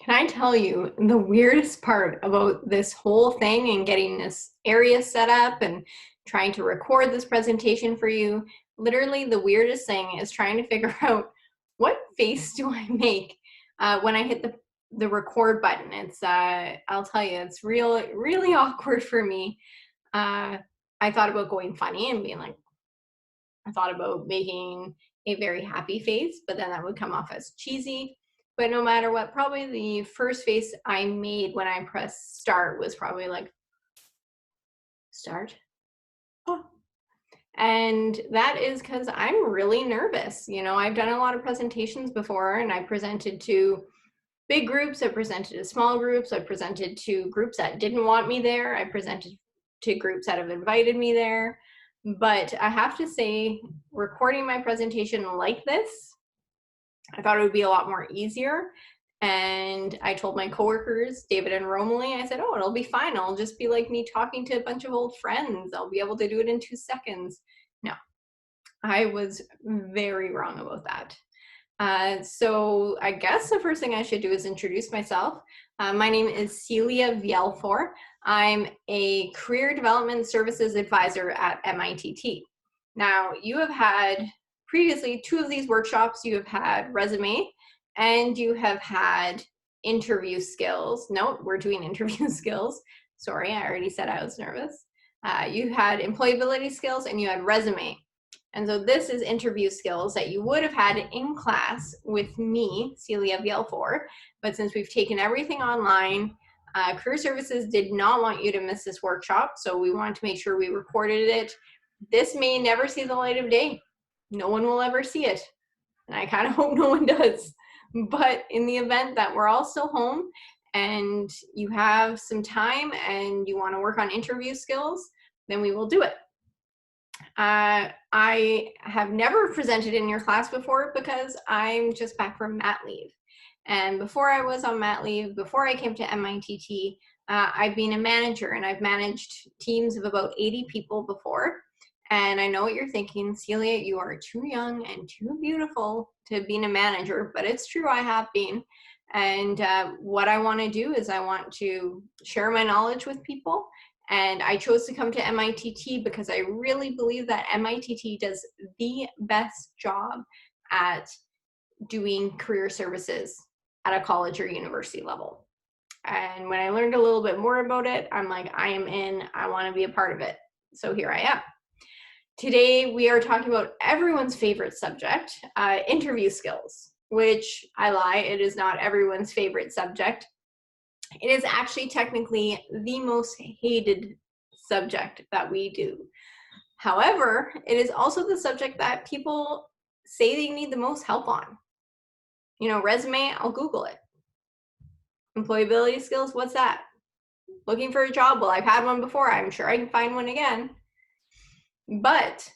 Can I tell you the weirdest part about this whole thing and getting this area set up and trying to record this presentation for you? Literally, the weirdest thing is trying to figure out what face do I make when I hit the record button. I'll tell you, it's really awkward for me. Uh, I thought about going funny and being like, I thought about making a very happy face, but then that would come off as cheesy. But no matter what, probably the first face I made when I pressed start was probably like, start. Oh. And that is because I'm really nervous. You know, I've done a lot of presentations before and I presented to big groups, I presented to small groups, I presented to groups that didn't want me there, I presented to groups that have invited me there. But I have to say, recording my presentation like this, I thought it would be a lot more easier. And I told my coworkers, David and Romalie, I said, oh, it'll be fine. I'll just be like me talking to a bunch of old friends. I'll be able to do it in 2 seconds. No, I was very wrong about that. So I guess the first thing I should do is introduce myself. My name is Celia Vielfor. I'm a Career Development Services Advisor at MITT. Now, you have had previously 2 of these workshops. You have had resume and you have had interview skills. No, we're doing interview skills. Sorry, I already said I was nervous. You had employability skills and you had resume. And so this is interview skills that you would have had in class with me, Celia Vielfor, but since we've taken everything online, Career Services did not want you to miss this workshop, so we wanted to make sure we recorded it. This may never see the light of day. No one will ever see it, and I kind of hope no one does. But in the event that we're all still home and you have some time and you want to work on interview skills, then we will do it. I have never presented in your class before because I'm just back from mat leave. And before I was on mat leave, before I came to MITT, I've been a manager and I've managed teams of about 80 people before. And I know what you're thinking, Celia, you are too young and too beautiful to be a manager, but it's true, I have been. And what I want to do is I want to share my knowledge with people. And I chose to come to MITT because I really believe that MITT does the best job at doing career services at a college or university level. And when I learned a little bit more about it, I'm like, I am in, I want to be a part of it. So here I am. Today, we are talking about everyone's favorite subject, interview skills, which I lie, it is not everyone's favorite subject. It is actually technically the most hated subject that we do. However, it is also the subject that people say they need the most help on. You know, resume, I'll Google it. Employability skills, what's that? Looking for a job, well, I've had one before, I'm sure I can find one again. But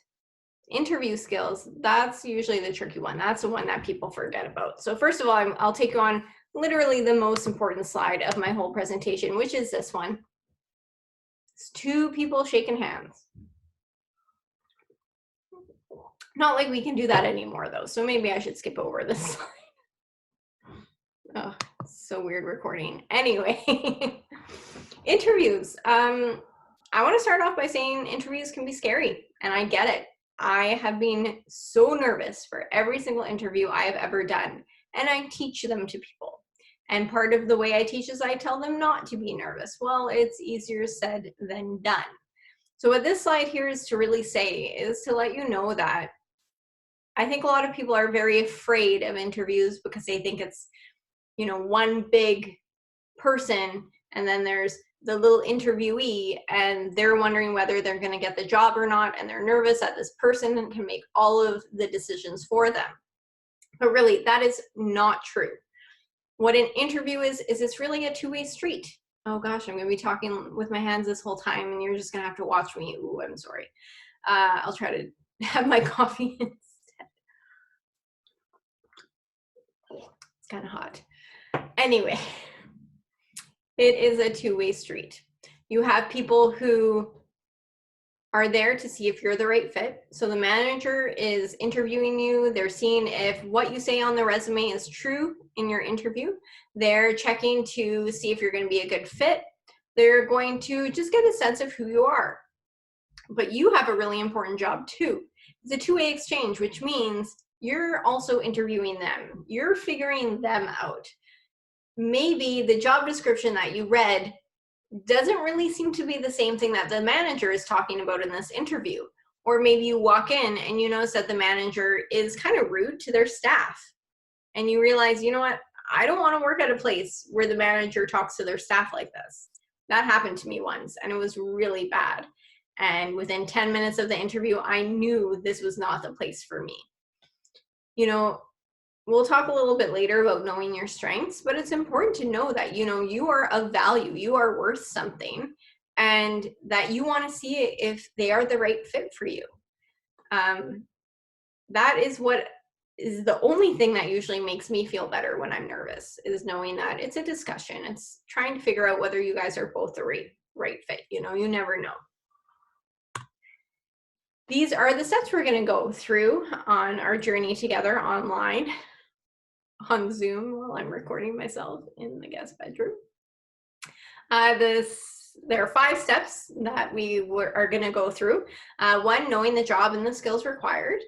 interview skills, that's usually the tricky one. That's the one that people forget about. So first of all, I'll take you on literally the most important slide of my whole presentation, which is this one. It's 2 people shaking hands. Not like we can do that anymore though, so maybe I should skip over this slide. Oh, so weird recording. Anyway, interviews. I want to start off by saying interviews can be scary, and I get it. I have been so nervous for every single interview I have ever done, and I teach them to people. And part of the way I teach is I tell them not to be nervous. Well, it's easier said than done. So what this slide here is to really say is to let you know that I think a lot of people are very afraid of interviews because they think it's, you know, one big person and then there's the little interviewee and they're wondering whether they're going to get the job or not, and they're nervous that this person can make all of the decisions for them. But really, that is not true. What an interview is it's really a 2-way street. Oh gosh, I'm going to be talking with my hands this whole time and you're just going to have to watch me. Ooh, I'm sorry. I'll try to have my coffee instead. It's kind of hot. Anyway, it is a 2-way street. You have people who are there to see if you're the right fit. So the manager is interviewing you. They're seeing if what you say on the resume is true in your interview. They're checking to see if you're going to be a good fit. They're going to just get a sense of who you are. But you have a really important job too. It's a two-way exchange, which means you're also interviewing them. You're figuring them out. Maybe the job description that you read doesn't really seem to be the same thing that the manager is talking about in this interview. Or maybe you walk in and you notice that the manager is kind of rude to their staff. And you realize, you know what? I don't want to work at a place where the manager talks to their staff like this. That happened to me once, and it was really bad. And within 10 minutes of the interview, I knew this was not the place for me. You know, we'll talk a little bit later about knowing your strengths, but it's important to know that, you know, you are of value, you are worth something, and that you want to see if they are the right fit for you. That is what is the only thing that usually makes me feel better when I'm nervous, is knowing that it's a discussion. It's trying to figure out whether you guys are both the right fit. You know, you never know. These are the steps we're going to go through on our journey together online on Zoom while I'm recording myself in the guest bedroom. There are 5 steps that we are going to go through. 1, knowing the job and the skills required.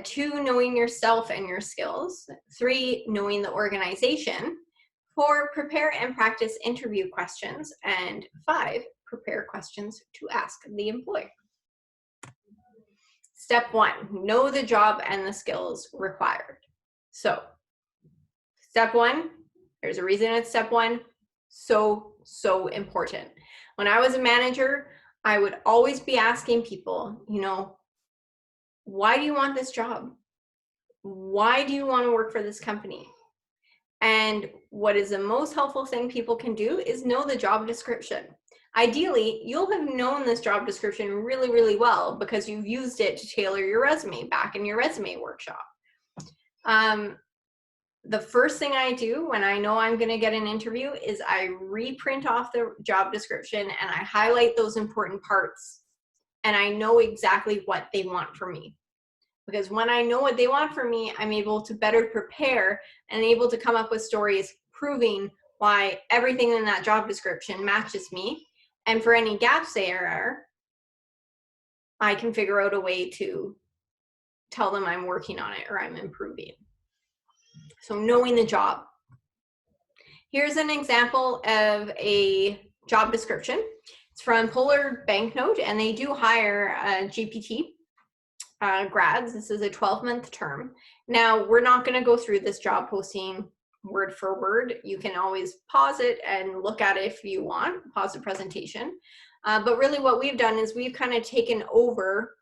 2, knowing yourself and your skills. 3, knowing the organization. 4, prepare and practice interview questions. And 5, prepare questions to ask the employer. Step 1, know the job and the skills required. So, step 1, there's a reason it's step 1, so important. When I was a manager, I would always be asking people, you know, why do you want this job? Why do you want to work for this company? And what is the most helpful thing people can do is know the job description. Ideally, you'll have known this job description really, really well because you've used it to tailor your resume back in your resume workshop. The first thing I do when I know I'm going to get an interview is I reprint off the job description and I highlight those important parts, and I know exactly what they want from me. Because when I know what they want from me, I'm able to better prepare and able to come up with stories proving why everything in that job description matches me. And for any gaps there are, I can figure out a way to tell them I'm working on it or I'm improving. So knowing the job. Here's an example of a job description. It's from Polar Banknote, and they do hire GPT grads. This is a 12-month term. Now, we're not going to go through this job posting word for word. You can always pause it and look at it if you want, pause the presentation. But really what we've done is we've kind of taken over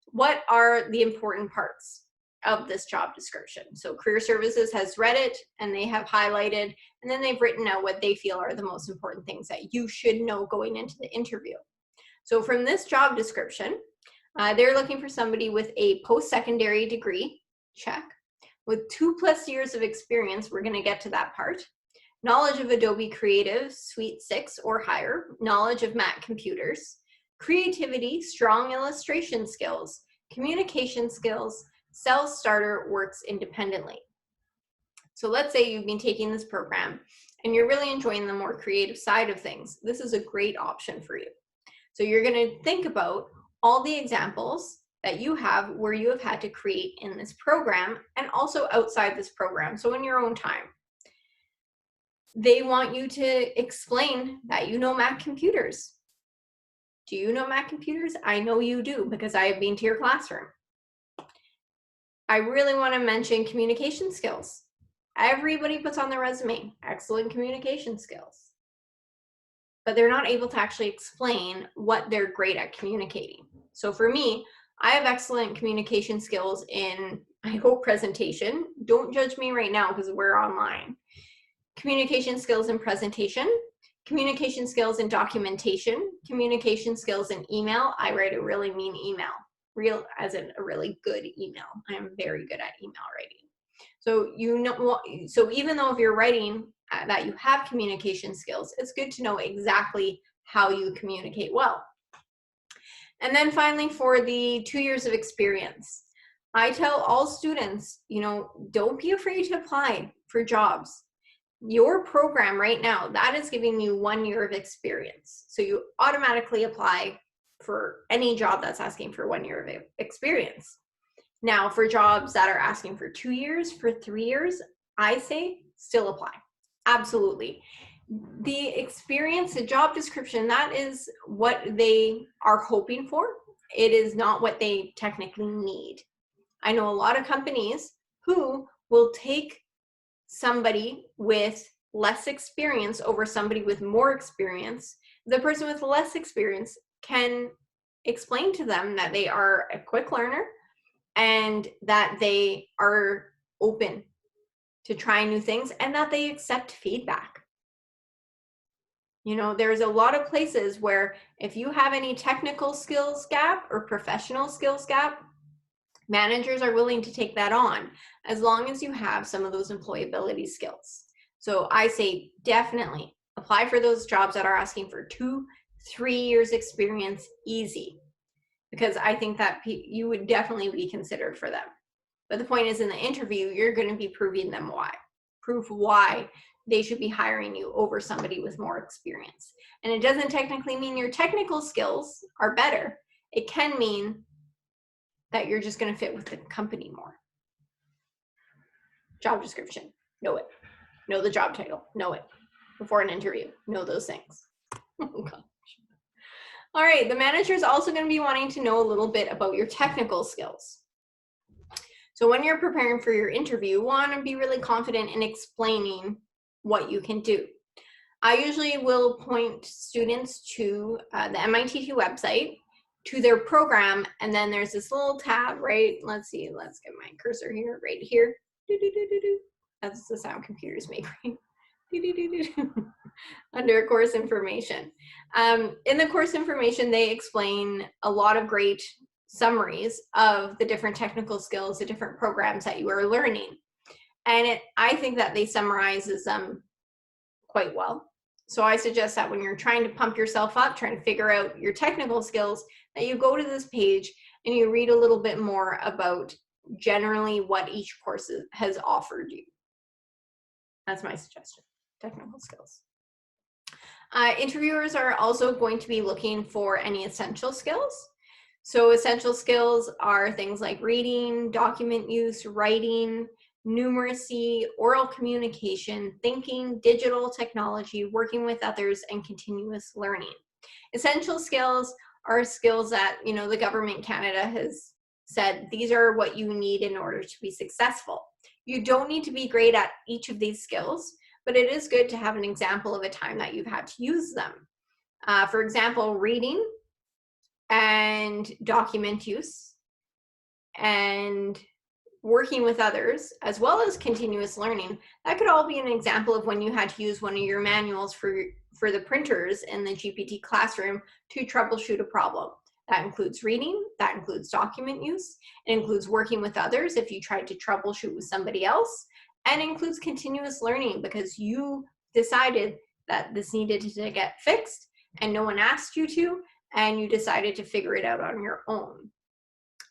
what are the important parts of this job description. So Career Services has read it and they have highlighted, and then they've written out what they feel are the most important things that you should know going into the interview. So from this job description, they're looking for somebody with a post-secondary degree, check. With 2+ years of experience, we're going to get to that part. Knowledge of Adobe Creative Suite 6 or higher, knowledge of Mac computers, creativity, strong illustration skills, communication skills, self-starter, works independently. So let's say you've been taking this program and you're really enjoying the more creative side of things. This is a great option for you. So you're going to think about all the examples that you have where you have had to create in this program and also outside this program, so in your own time. They want you to explain that you know Mac computers. Do you know Mac computers? I know you do because I have been to your classroom. I really want to mention communication skills. Everybody puts on their resume excellent communication skills, but they're not able to actually explain what they're great at communicating. So for me, I have excellent communication skills in, I hope, presentation. Don't judge me right now because we're online. Communication skills in presentation, communication skills in documentation, communication skills in email. I write a really mean email, real as in a really good email. I am very good at email writing. So you know, so even though if you're writing that you have communication skills, it's good to know exactly how you communicate well. And then finally, for the 2 years of experience, I tell all students, don't be afraid to apply for jobs. Your program right now, that is giving you 1 year of experience. So you automatically apply for any job that's asking for 1 year of experience. Now, for jobs that are asking for 2 years, for 3 years, I say still apply. Absolutely. The experience, the job description, that is what they are hoping for. It is not what they technically need. I know a lot of companies who will take somebody with less experience over somebody with more experience. The person with less experience can explain to them that they are a quick learner and that they are open to trying new things and that they accept feedback. There's a lot of places where if you have any technical skills gap or professional skills gap, managers are willing to take that on as long as you have some of those employability skills. So I say definitely apply for those jobs that are asking for 2-3 years experience, easy, because I think that you would definitely be considered for them. But the point is, in the interview, you're going to be proving them why. Prove why they should be hiring you over somebody with more experience. And it doesn't technically mean your technical skills are better. It can mean that you're just going to fit with the company more. Job description, know it. Know the job title, know it. Before an interview, know those things. Oh, gosh. All right, the manager is also going to be wanting to know a little bit about your technical skills. So when you're preparing for your interview, you want to be really confident in explaining what you can do. I usually will point students to the MITT website, to their program, and then there's this little tab, right? Let's see, let's get my cursor here, right here. That's the sound computers make, right? Under course information. In the course information, they explain a lot of great summaries of the different technical skills, the different programs that you are learning. And I think that they summarizes them quite well. So I suggest that when you're trying to pump yourself up, trying to figure out your technical skills, that you go to this page and you read a little bit more about generally what each course has offered you. That's my suggestion, technical skills. Interviewers are also going to be looking for any essential skills. So essential skills are things like reading, document use, writing, numeracy, oral communication, thinking, digital technology, working with others, and continuous learning. Essential skills are skills that, the government Canada has said, these are what you need in order to be successful. You don't need to be great at each of these skills, but it is good to have an example of a time that you've had to use them. For example, reading and document use and working with others, as well as continuous learning, that could all be an example of when you had to use one of your manuals for the printers in the GPT classroom to troubleshoot a problem. That includes reading, that includes document use, it includes working with others if you tried to troubleshoot with somebody else, and includes continuous learning because you decided that this needed to get fixed and no one asked you to, and you decided to figure it out on your own.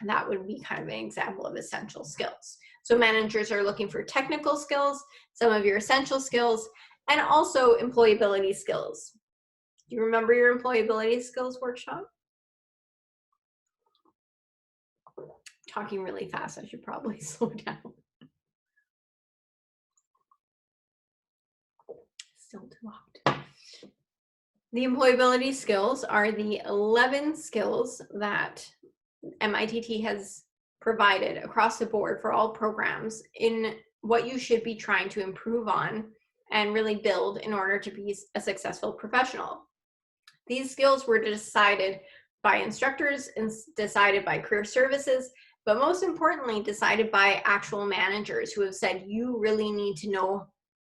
And that would be kind of an example of essential skills. So managers are looking for technical skills, some of your essential skills, and also employability skills. Do you remember your employability skills workshop? Talking really fast, I should probably slow down. Still too loud. The employability skills are the 11 skills that MITT has provided across the board for all programs in what you should be trying to improve on and really build in order to be a successful professional. These skills were decided by instructors and decided by career services, but most importantly, decided by actual managers who have said, you really need to know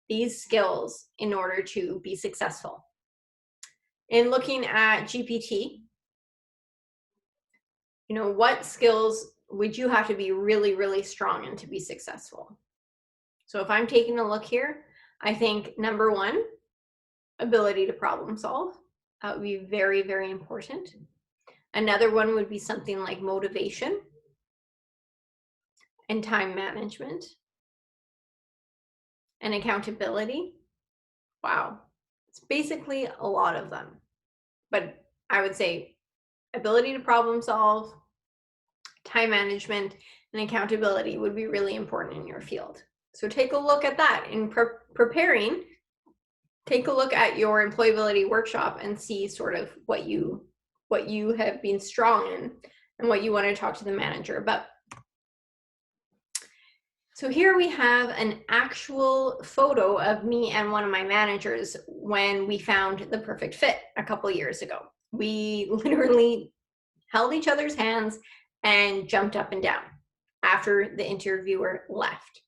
these skills in order to be successful. In looking at GPT, what skills would you have to be really, really strong in to be successful? So if I'm taking a look here, I think number one, ability to problem solve. That would be very, very important. Another one would be something like motivation and time management and accountability. Wow, it's basically a lot of them. But I would say ability to problem solve, time management, and accountability would be really important in your field. So take a look at that in preparing. Take a look at your employability workshop and see sort of what you have been strong in and what you want to talk to the manager about. So here we have an actual photo of me and one of my managers when we found the perfect fit a couple years ago. We literally held each other's hands and jumped up and down after the interviewer left.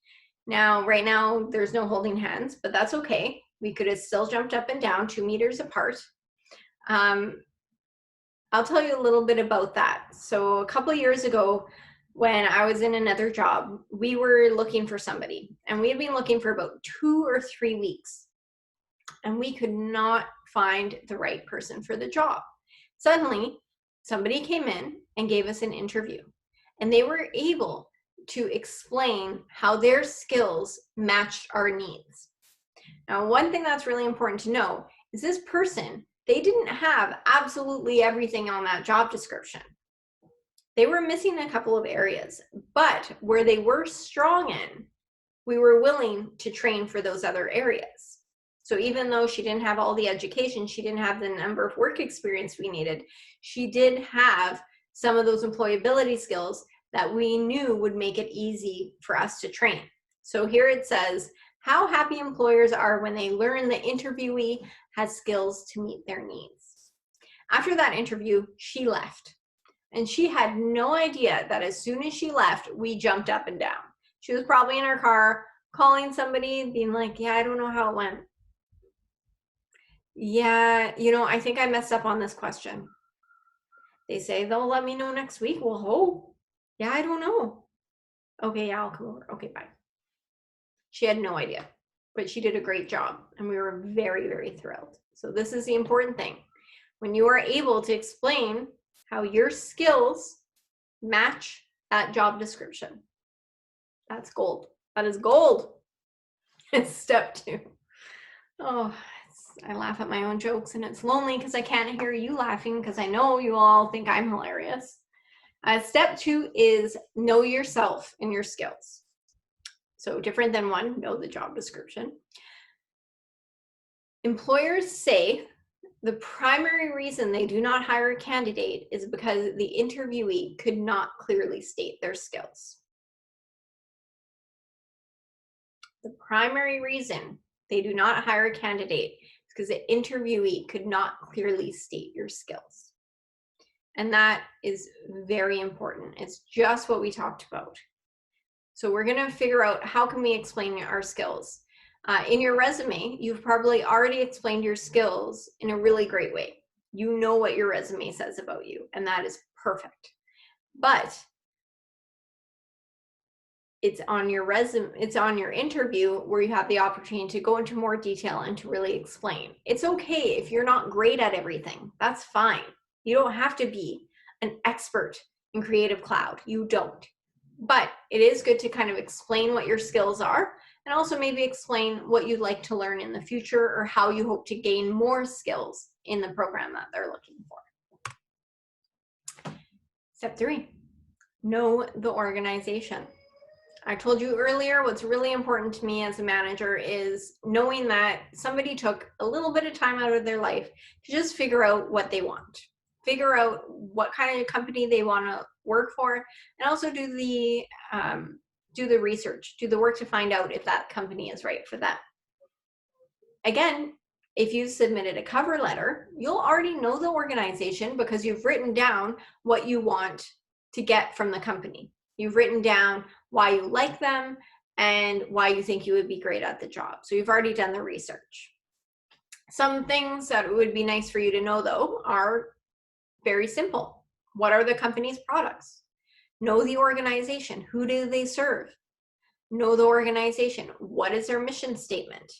Now, right now, there's no holding hands, but that's okay. We could have still jumped up and down 2 meters apart. I'll tell you a little bit about that. So a couple of years ago, when I was in another job, we were looking for somebody, and we had been looking for about 2 or 3 weeks, and we could not find the right person for the job. Suddenly, somebody came in and gave us an interview, and they were able to explain how their skills matched our needs. Now, one thing that's really important to know is this person, they didn't have absolutely everything on that job description. They were missing a couple of areas, but where they were strong in, we were willing to train for those other areas. So even though she didn't have all the education, she didn't have the number of work experience we needed, she did have some of those employability skills that we knew would make it easy for us to train. So here it says, how happy employers are when they learn the interviewee has skills to meet their needs. After that interview, she left. And she had no idea that as soon as she left, we jumped up and down. She was probably in her car calling somebody, being like, yeah, I don't know how it went. Yeah, I think I messed up on this question. They say they'll let me know next week. Well, hope. Yeah, I don't know. Okay, yeah, I'll come over. Okay, bye. She had no idea, but she did a great job, and we were very, very thrilled. So this is the important thing. When you are able to explain how your skills match that job description, that's gold. That is gold. It's step 2. Oh, I laugh at my own jokes, and it's lonely because I can't hear you laughing because I know you all think I'm hilarious. Step 2 is know yourself and your skills. So different than 1, know the job description. Employers say the primary reason they do not hire a candidate is because the interviewee could not clearly state their skills. The primary reason they do not hire a candidate is because the interviewee could not clearly state your skills. And that is very important. It's just what we talked about. So we're going to figure out how can we explain our skills. In your resume, you've probably already explained your skills in a really great way. You know what your resume says about you, and that is perfect. But it's on your resume, it's on your interview where you have the opportunity to go into more detail and to really explain. It's okay if you're not great at everything. That's fine. You don't have to be an expert in Creative Cloud. You don't. But it is good to kind of explain what your skills are, and also maybe explain what you'd like to learn in the future or how you hope to gain more skills in the program that they're looking for. Step 3, know the organization. I told you earlier, what's really important to me as a manager is knowing that somebody took a little bit of time out of their life to just figure out what they want. Figure out what kind of company they want to work for, and also do the research, do the work to find out if that company is right for them. Again, if you submitted a cover letter, you'll already know the organization because you've written down what you want to get from the company. You've written down why you like them and why you think you would be great at the job. So you've already done the research. Some things that would be nice for you to know, though, are very simple. What are the company's products? Know the organization. Who do they serve? Know the organization. What is their mission statement?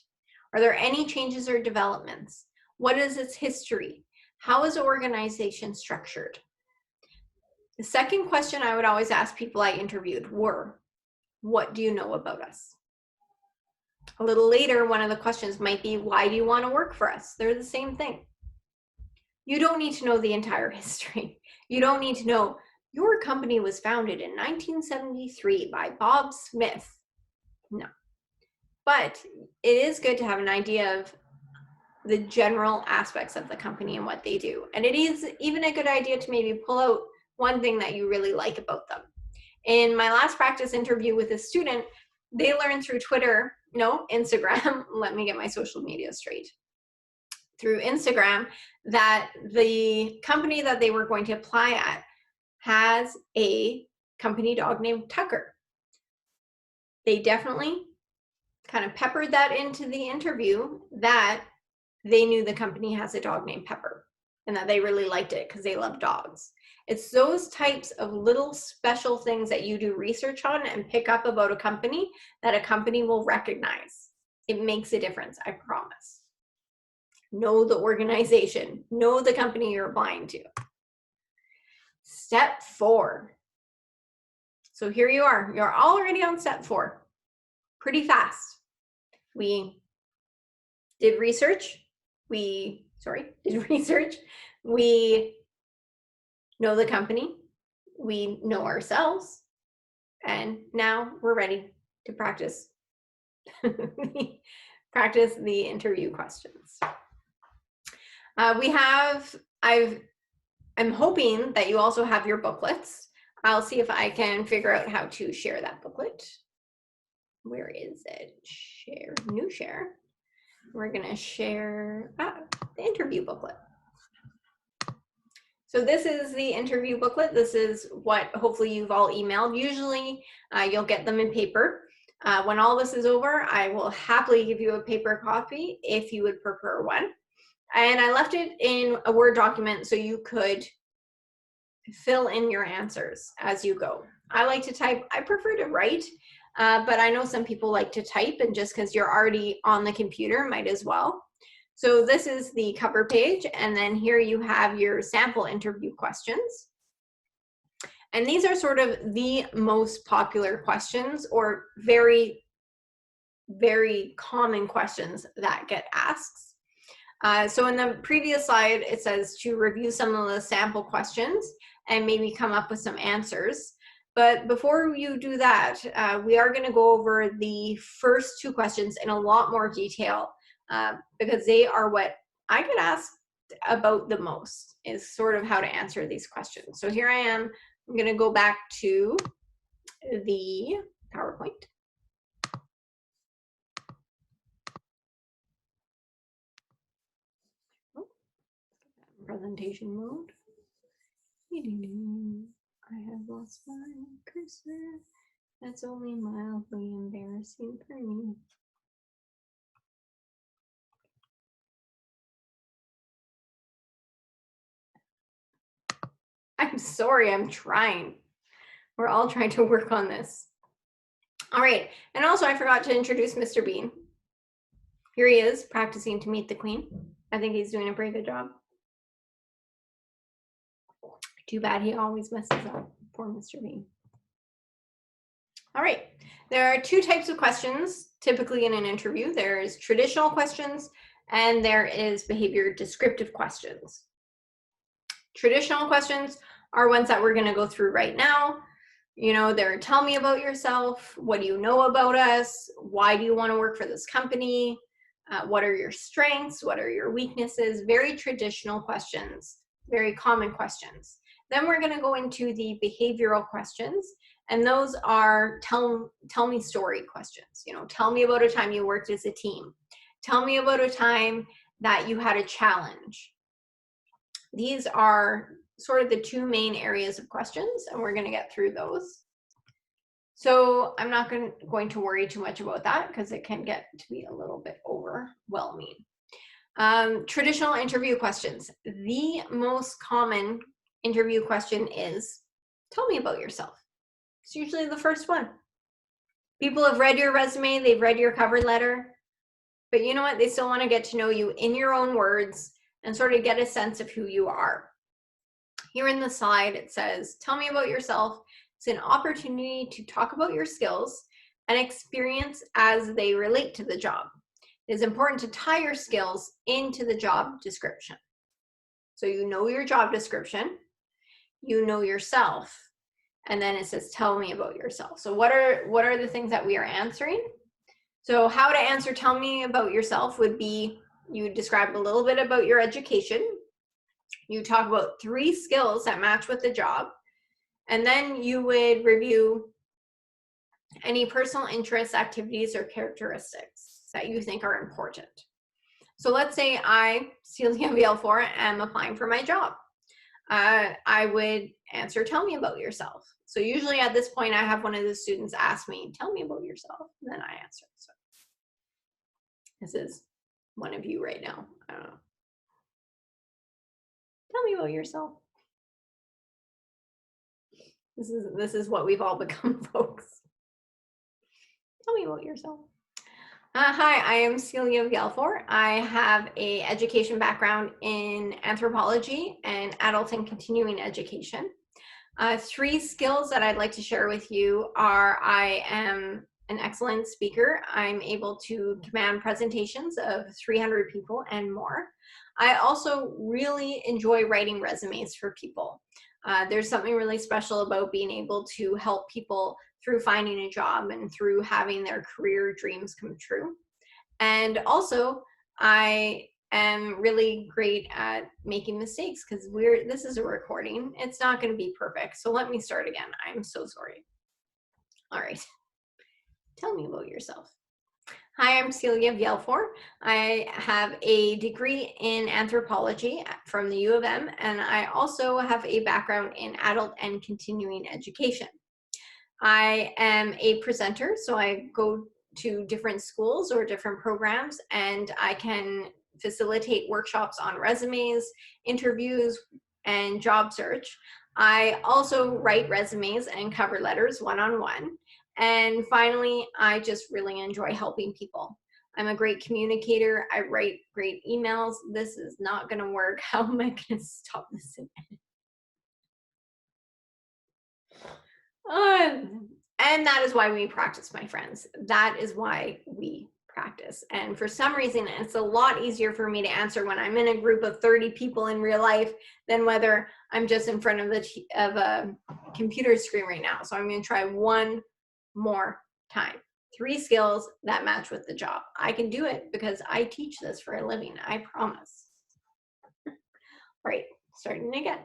Are there any changes or developments? What is its history? How is the organization structured? The second question I would always ask people I interviewed were, what do you know about us? A little later, one of the questions might be, why do you want to work for us? They're the same thing. You don't need to know the entire history. You don't need to know your company was founded in 1973 by Bob Smith. No. But it is good to have an idea of the general aspects of the company and what they do. And it is even a good idea to maybe pull out one thing that you really like about them. In my last practice interview with a student, they learned through Instagram, let me get my social media straight, through Instagram, that the company that they were going to apply at has a company dog named Tucker. They definitely kind of peppered that into the interview that they knew the company has a dog named Pepper and that they really liked it because they love dogs. It's those types of little special things that you do research on and pick up about a company that a company will recognize. It makes a difference, I promise. Know the organization, know the company you're applying to. Step 4. So here you are, you're already on step 4. Pretty fast. We did research. We know the company, we know ourselves, and now we're ready to practice practice the interview questions. I'm hoping that you also have your booklets. I'll see if I can figure out how to share that booklet. Where is it? Share, new share. We're gonna share the interview booklet. So this is the interview booklet. This is what hopefully you've all emailed. Usually you'll get them in paper. When all this is over, I will happily give you a paper copy if you would prefer one. And I left it in a Word document so you could fill in your answers as you go. I like to type, I prefer to write, but I know some people like to type, and just because you're already on the computer, might as well. So this is the cover page, and then here you have your sample interview questions. And these are sort of the most popular questions, or very, very common questions that get asked. So in the previous slide, it says to review some of the sample questions and maybe come up with some answers. But before you do that, we are going to go over the first 2 questions in a lot more detail, because they are what I get asked about the most, is sort of how to answer these questions. So here I am. I'm going to go back to the PowerPoint. Presentation mode. I have lost my cursor. That's only mildly embarrassing for me. I'm sorry, I'm trying. We're all trying to work on this. All right, and also I forgot to introduce Mr. Bean. Here he is, practicing to meet the Queen. I think he's doing a pretty good job. Too bad he always messes up. Poor Mr. Bean. All right, there are 2 types of questions typically in an interview. There is traditional questions and there is behavior descriptive questions. Traditional questions are ones that we're going to go through right now. You know, they're tell me about yourself, what do you know about us, why do you want to work for this company, what are your strengths, what are your weaknesses. Very traditional questions, very common questions. Then we're going to go into the behavioral questions, and those are tell me story questions. You know, tell me about a time you worked as a team. Tell me about a time that you had a challenge. These are sort of the 2 main areas of questions, and we're going to get through those. So I'm not going to worry too much about that because it can get to be a little bit overwhelming. Traditional interview questions. The most common interview question is, tell me about yourself. It's usually the first one. People have read your resume, they've read your cover letter, but you know what? They still want to get to know you in your own words and sort of get a sense of who you are. Here in the slide, it says, tell me about yourself. It's an opportunity to talk about your skills and experience as they relate to the job. It is important to tie your skills into the job description. So you know your job description, you know yourself, and then it says, tell me about yourself. So what are the things that we are answering? So how to answer tell me about yourself would be, you describe a little bit about your education, you talk about 3 skills that match with the job, and then you would review any personal interests, activities, or characteristics that you think are important. So let's say I, Celia VL4, am applying for my job. I would answer, tell me about yourself. So usually at this point, I have one of the students ask me, tell me about yourself, and then I answer. So this is one of you right now. I don't know. Tell me about yourself. This is what we've all become, folks. Tell me about yourself. Hi, I am Celia Vielfor. I have a education background in anthropology and adult and continuing education. 3 skills that I'd like to share with you are I am an excellent speaker. I'm able to command presentations of 300 people and more. I also really enjoy writing resumes for people. There's something really special about being able to help people through finding a job and through having their career dreams come true. And also, I am really great at making mistakes because this is a recording. It's not going to be perfect. So let me start again. I'm so sorry. All right. Tell me about yourself. Hi, I'm Celia Vielfor. I have a degree in anthropology from the U of M, and I also have a background in adult and continuing education. I am a presenter, so I go to different schools or different programs, and I can facilitate workshops on resumes, interviews, and job search. I also write resumes and cover letters one-on-one. And finally, I just really enjoy helping people. I'm a great communicator. I write great emails. This is not going to work. How am I going to stop this? And that is why we practice, my friends. That is why we practice. And for some reason, it's a lot easier for me to answer when I'm in a group of 30 people in real life than whether I'm just in front of a computer screen right now. So I'm going to try one more time. 3 skills that match with the job. I can do it because I teach this for a living. I promise. All right, starting again.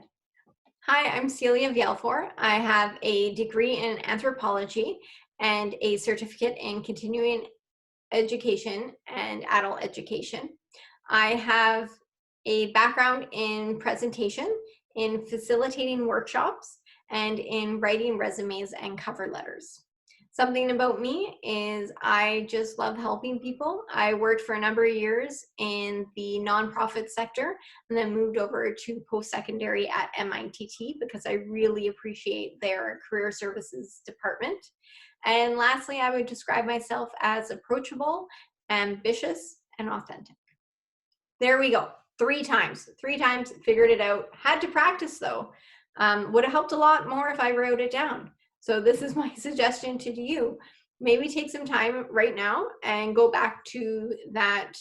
Hi, I'm Celia Vielfor. I have a degree in anthropology and a certificate in continuing education and adult education. I have a background in presentation, in facilitating workshops, and in writing resumes and cover letters. Something about me is I just love helping people. I worked for a number of years in the nonprofit sector and then moved over to post-secondary at MITT because I really appreciate their career services department. And lastly, I would describe myself as approachable, ambitious, and authentic. There we go. 3 times, figured it out. Had to practice though. Would have helped a lot more if I wrote it down. So this is my suggestion to you. Maybe take some time right now and go back to that,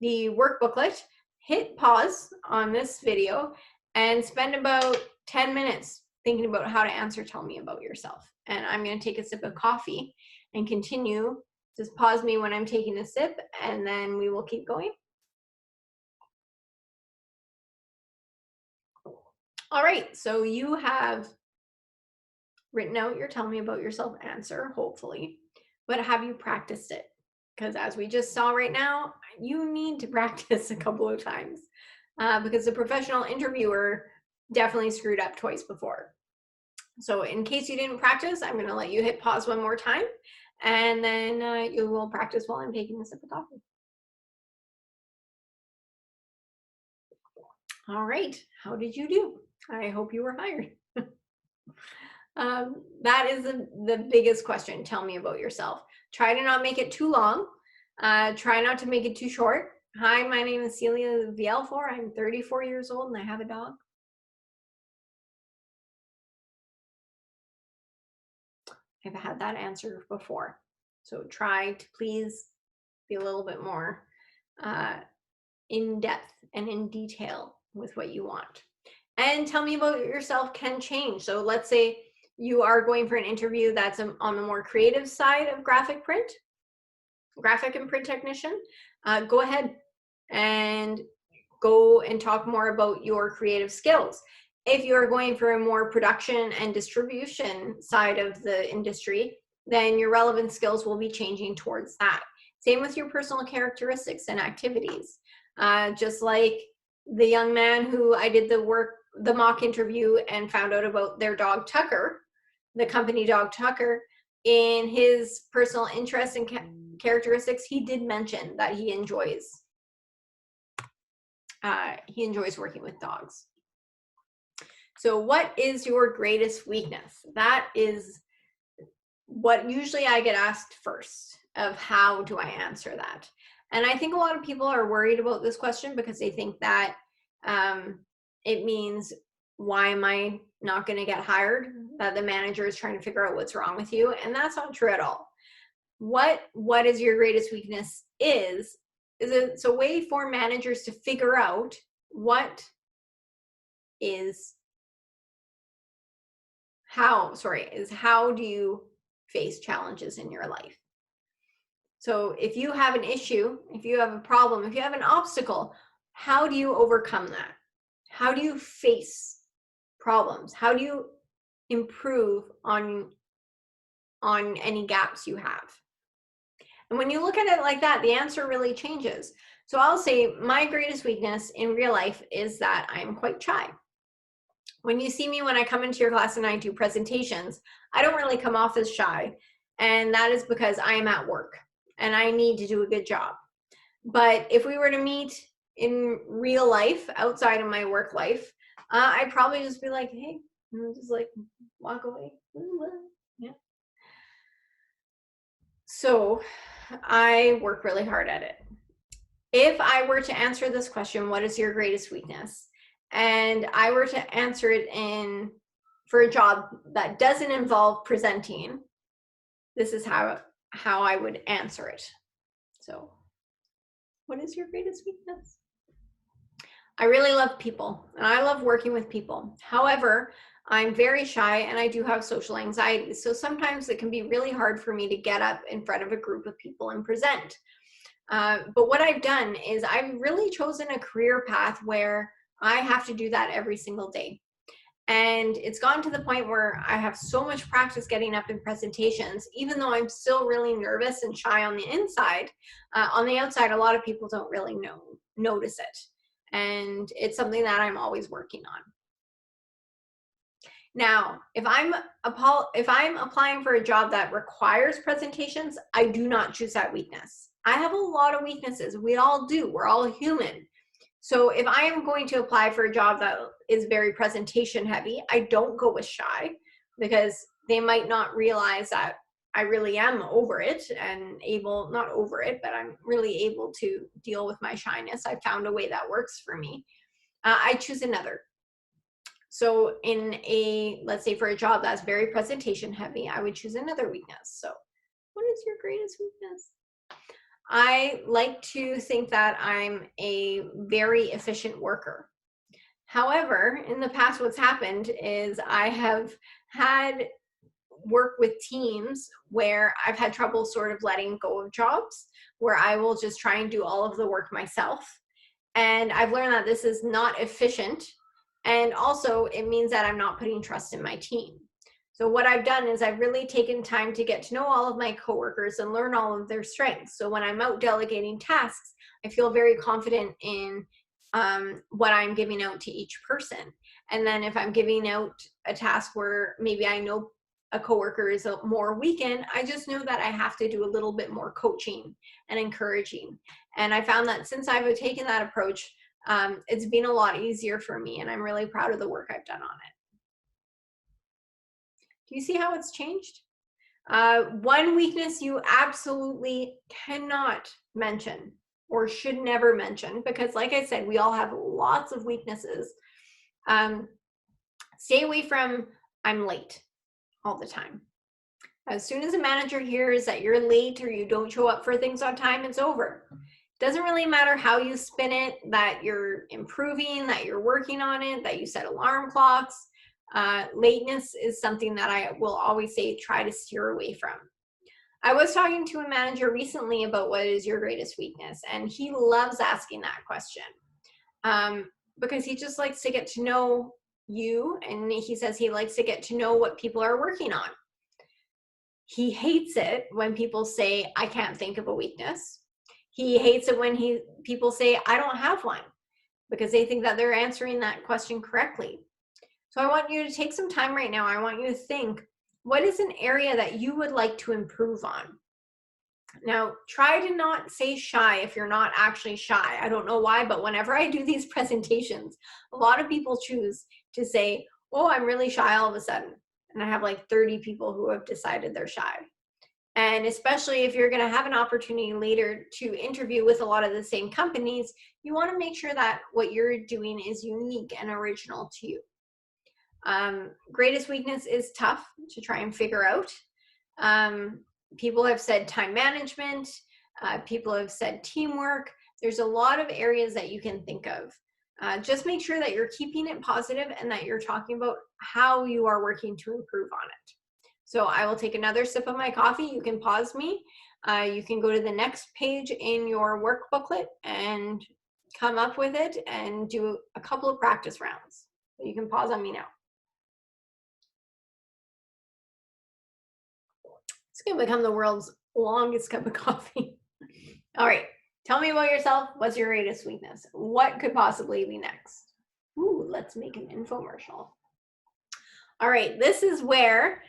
the work booklet, hit pause on this video and spend about 10 minutes thinking about how to answer tell me about yourself. And I'm going to take a sip of coffee and continue. Just pause me when I'm taking a sip and then we will keep going. All right, so you have written out your tell me about yourself answer, hopefully, but have you practiced it? Because as we just saw right now, you need to practice a couple of times because the professional interviewer definitely screwed up twice before. So in case you didn't practice, I'm going to let you hit pause one more time, and then you will practice while I'm taking a sip of coffee. All right, how did you do? I hope you were hired. That is the biggest question. Tell me about yourself. Try to not make it too long. Try not to make it too short. Hi, my name is Celia Vielfor. I'm 34 years old and I have a dog. I've had that answer before. So try to please be a little bit more in depth and in detail with what you want. And tell me about yourself can change. So let's say you are going for an interview that's on the more creative side of graphic and print technician. Go ahead and go and talk more about your creative skills. If you're going for a more production and distribution side of the industry, then your relevant skills will be changing towards that. Same with your personal characteristics and activities. Just like the young man who I did the mock interview and found out about their dog Tucker, the company dog Tucker, in his personal interests and characteristics, he did mention that he enjoys working with dogs. So what is your greatest weakness? That is what usually I get asked first, of how do I answer that? And I think a lot of people are worried about this question because they think that it means, why am I not going to get hired? That the manager is trying to figure out what's wrong with you. And that's not true at all. What is your greatest weakness is it's a way for managers to figure out how do you face challenges in your life. So if you have an issue, if you have a problem, if you have an obstacle, how do you overcome that? How do you face problems? How do you improve on any gaps you have? And when you look at it like that, the answer really changes. So I'll say my greatest weakness in real life is that I'm quite shy. When you see me when I come into your class and I do presentations, I don't really come off as shy. And that is because I am at work and I need to do a good job. But if we were to meet in real life, outside of my work life, I'd probably just be like, hey, and just like walk away. Yeah. So I work really hard at it. If I were to answer this question, what is your greatest weakness? And I were to answer it for a job that doesn't involve presenting, this is how I would answer it. So, what is your greatest weakness? I really love people and I love working with people. However, I'm very shy and I do have social anxiety. So sometimes it can be really hard for me to get up in front of a group of people and present. But what I've done is I've really chosen a career path where I have to do that every single day. And it's gotten to the point where I have so much practice getting up in presentations, even though I'm still really nervous and shy on the inside. On the outside, a lot of people don't really notice it. And it's something that I'm always working on. Now, if I'm applying for a job that requires presentations, I do not choose that weakness. I have a lot of weaknesses. We all do. We're all human. So if I am going to apply for a job that is very presentation heavy, I don't go with shy, because they might not realize that I really am over it and not over it, but I'm really able to deal with my shyness. I found a way that works for me. I choose another. So let's say for a job that's very presentation heavy, I would choose another weakness. So what is your greatest weakness? I like to think that I'm a very efficient worker. However, in the past, what's happened is I have had work with teams where I've had trouble sort of letting go of jobs, where I will just try and do all of the work myself. And I've learned that this is not efficient. And also it means that I'm not putting trust in my team. So what I've done is I've really taken time to get to know all of my coworkers and learn all of their strengths. So when I'm out delegating tasks, I feel very confident in what I'm giving out to each person. And then if I'm giving out a task where maybe I know a coworker is more weakened, I just know that I have to do a little bit more coaching and encouraging. And I found that since I've taken that approach, it's been a lot easier for me, and I'm really proud of the work I've done on it. Do you see how it's changed? One weakness you absolutely cannot mention or should never mention, because like I said, we all have lots of weaknesses. Stay away from I'm late all the time. As soon as a manager hears that you're late or you don't show up for things on time, it's over. Doesn't really matter how you spin it, that you're improving, that you're working on it, that you set alarm clocks. Lateness is something that I will always say try to steer away from. I was talking to a manager recently about what is your greatest weakness, and he loves asking that question because he just likes to get to know you, and he says he likes to get to know what people are working on. He hates it when people say, I can't think of a weakness. He hates it when people say, I don't have one, because they think that they're answering that question correctly. So I want you to take some time right now. I want you to think, what is an area that you would like to improve on? Now, try to not say shy if you're not actually shy. I don't know why, but whenever I do these presentations, a lot of people choose to say, oh, I'm really shy all of a sudden. And I have like 30 people who have decided they're shy. And especially if you're going to have an opportunity later to interview with a lot of the same companies, you want to make sure that what you're doing is unique and original to you. Greatest weakness is tough to try and figure out. People have said time management. People have said teamwork. There's a lot of areas that you can think of. Just make sure that you're keeping it positive and that you're talking about how you are working to improve on it. So I will take another sip of my coffee. You can pause me. You can go to the next page in your work booklet and come up with it and do a couple of practice rounds. You can pause on me now. It's going to become the world's longest cup of coffee. All right. Tell me about yourself. What's your greatest weakness? What could possibly be next? Ooh, let's make an infomercial. All right. This is where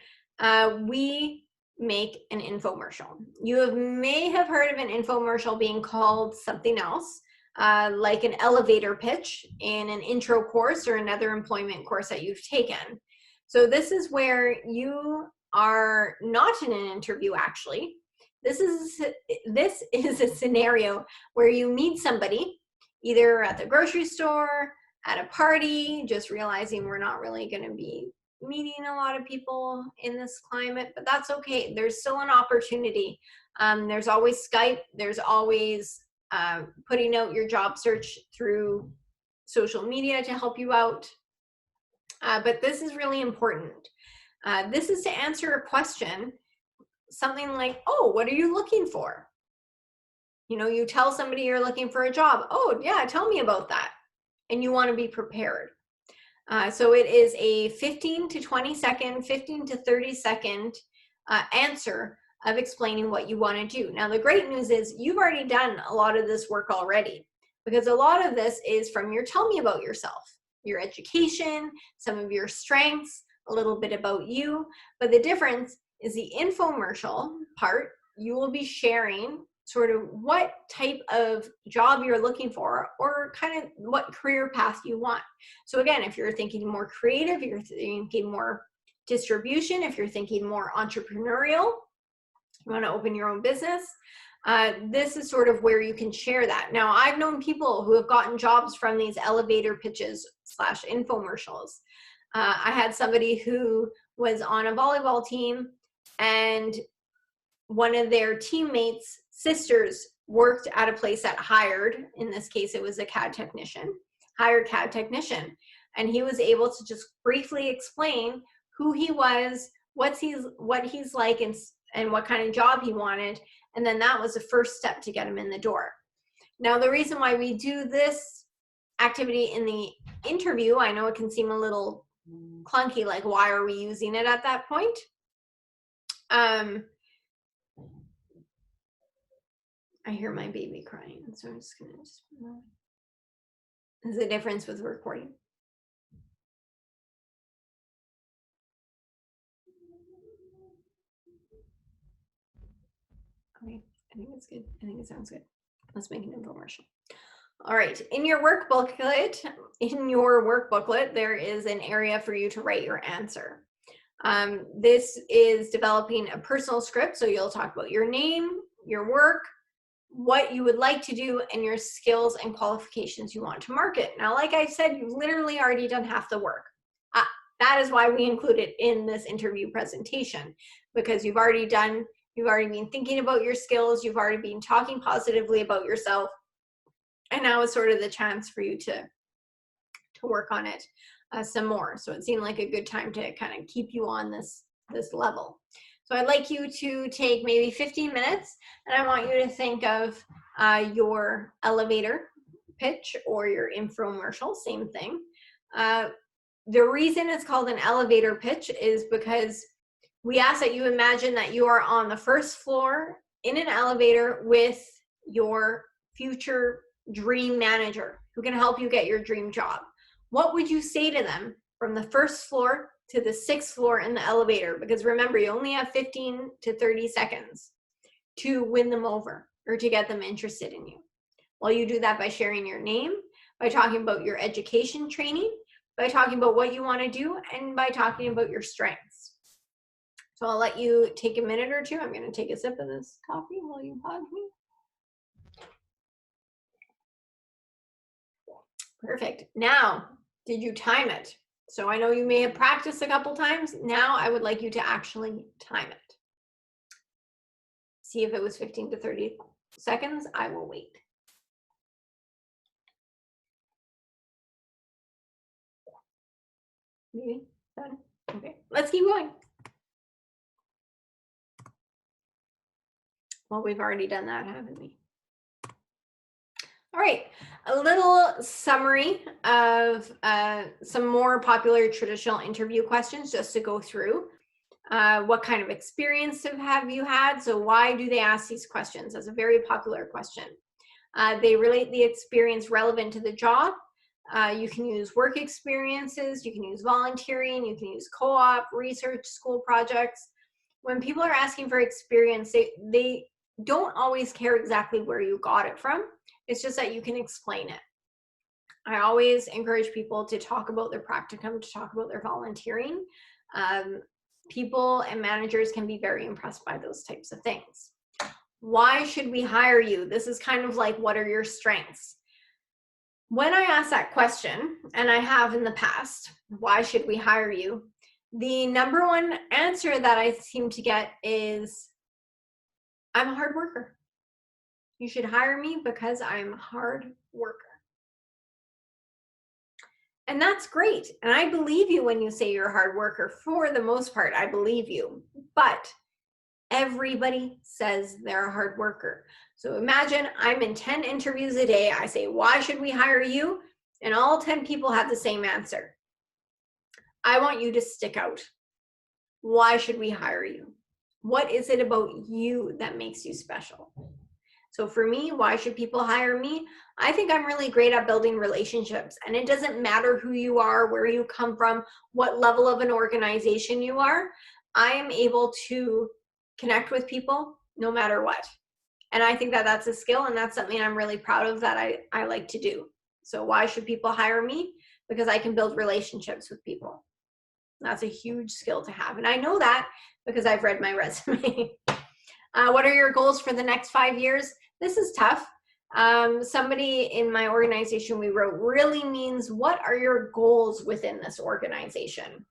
we make an infomercial. You may have heard of an infomercial being called something else, like an elevator pitch in an intro course or another employment course that you've taken. So this is where you are not in an interview, actually. This is a scenario where you meet somebody either at the grocery store, at a party, just realizing we're not really going to be meeting a lot of people in this climate, but that's okay. There's still an opportunity. There's always Skype. There's always putting out your job search through social media to help you out. But this is really important. This is to answer a question, something like, oh, what are you looking for? You know, you tell somebody you're looking for a job. Oh, yeah, tell me about that. And you want to be prepared. So it is a 15 to 20 second, 15 to 30 second answer of explaining what you want to do. Now, the great news is you've already done a lot of this work already, because a lot of this is from your tell me about yourself, your education, some of your strengths, a little bit about you. But the difference is the infomercial part, you will be sharing sort of what type of job you're looking for or kind of what career path you want. So again, if you're thinking more creative, you're thinking more distribution, if you're thinking more entrepreneurial, you want to open your own business, this is sort of where you can share that. Now, I've known people who have gotten jobs from these elevator pitches / infomercials. I had somebody who was on a volleyball team, and one of their teammates' sisters worked at a place that hired, in this case, it was a CAD technician, hired CAD technician. And he was able to just briefly explain who he was, what he's like, and what kind of job he wanted. And then that was the first step to get him in the door. Now, the reason why we do this activity in the interview, I know it can seem a little clunky, like why are we using it at that point? I hear my baby crying, so I'm just gonna there's a difference with recording. Okay, I think it's good. I think it sounds good. Let's make an infomercial. All right, in your work booklet, there is an area for you to write your answer. This is developing a personal script, so you'll talk about your name, your work, what you would like to do, and your skills and qualifications you want to market. Now, like I said, you've literally already done half the work. That is why we include it in this interview presentation, because you've already been thinking about your skills, you've already been talking positively about yourself, and now is sort of the chance for you to work on it some more. So it seemed like a good time to kind of keep you on this level. So I'd like you to take maybe 15 minutes, and I want you to think of your elevator pitch or your infomercial, same thing. The reason it's called an elevator pitch is because we ask that you imagine that you are on the first floor in an elevator with your future dream manager who can help you get your dream job. What would you say to them from the first floor to the 6th floor in the elevator? Because remember, you only have 15 to 30 seconds to win them over or to get them interested in you. Well, you do that by sharing your name, by talking about your education training, by talking about what you want to do, and by talking about your strengths. So I'll let you take a minute or two. I'm going to take a sip of this coffee while you pause me. Perfect. Now, did you time it? So I know you may have practiced a couple times. Now I would like you to actually time it. See if it was 15 to 30 seconds. I will wait. Maybe 7. Okay, let's keep going. Well, we've already done that, haven't we? All right, a little summary of some more popular traditional interview questions just to go through. What kind of experience have you had? So why do they ask these questions? That's a very popular question. They relate the experience relevant to the job. You can use work experiences, you can use volunteering, you can use co-op, research, school projects. When people are asking for experience, they don't always care exactly where you got it from. It's just that you can explain it. I always encourage people to talk about their practicum, to talk about their volunteering. People and managers can be very impressed by those types of things. Why should we hire you? This is kind of like, what are your strengths? When I ask that question, and I have in the past, why should we hire you? The number one answer that I seem to get is, I'm a hard worker. You should hire me because I'm a hard worker. And that's great. And I believe you when you say you're a hard worker. For the most part, I believe you. But everybody says they're a hard worker. So imagine I'm in 10 interviews a day. I say, why should we hire you? And all 10 people have the same answer. I want you to stick out. Why should we hire you? What is it about you that makes you special? So for me, why should people hire me? I think I'm really great at building relationships, and it doesn't matter who you are, where you come from, what level of an organization you are. I am able to connect with people no matter what. And I think that that's a skill, and that's something I'm really proud of that I like to do. So why should people hire me? Because I can build relationships with people. That's a huge skill to have. And I know that because I've read my resume. What are your goals for the next 5 years? This is tough. Somebody in my organization, we wrote, really means what are your goals within this organization?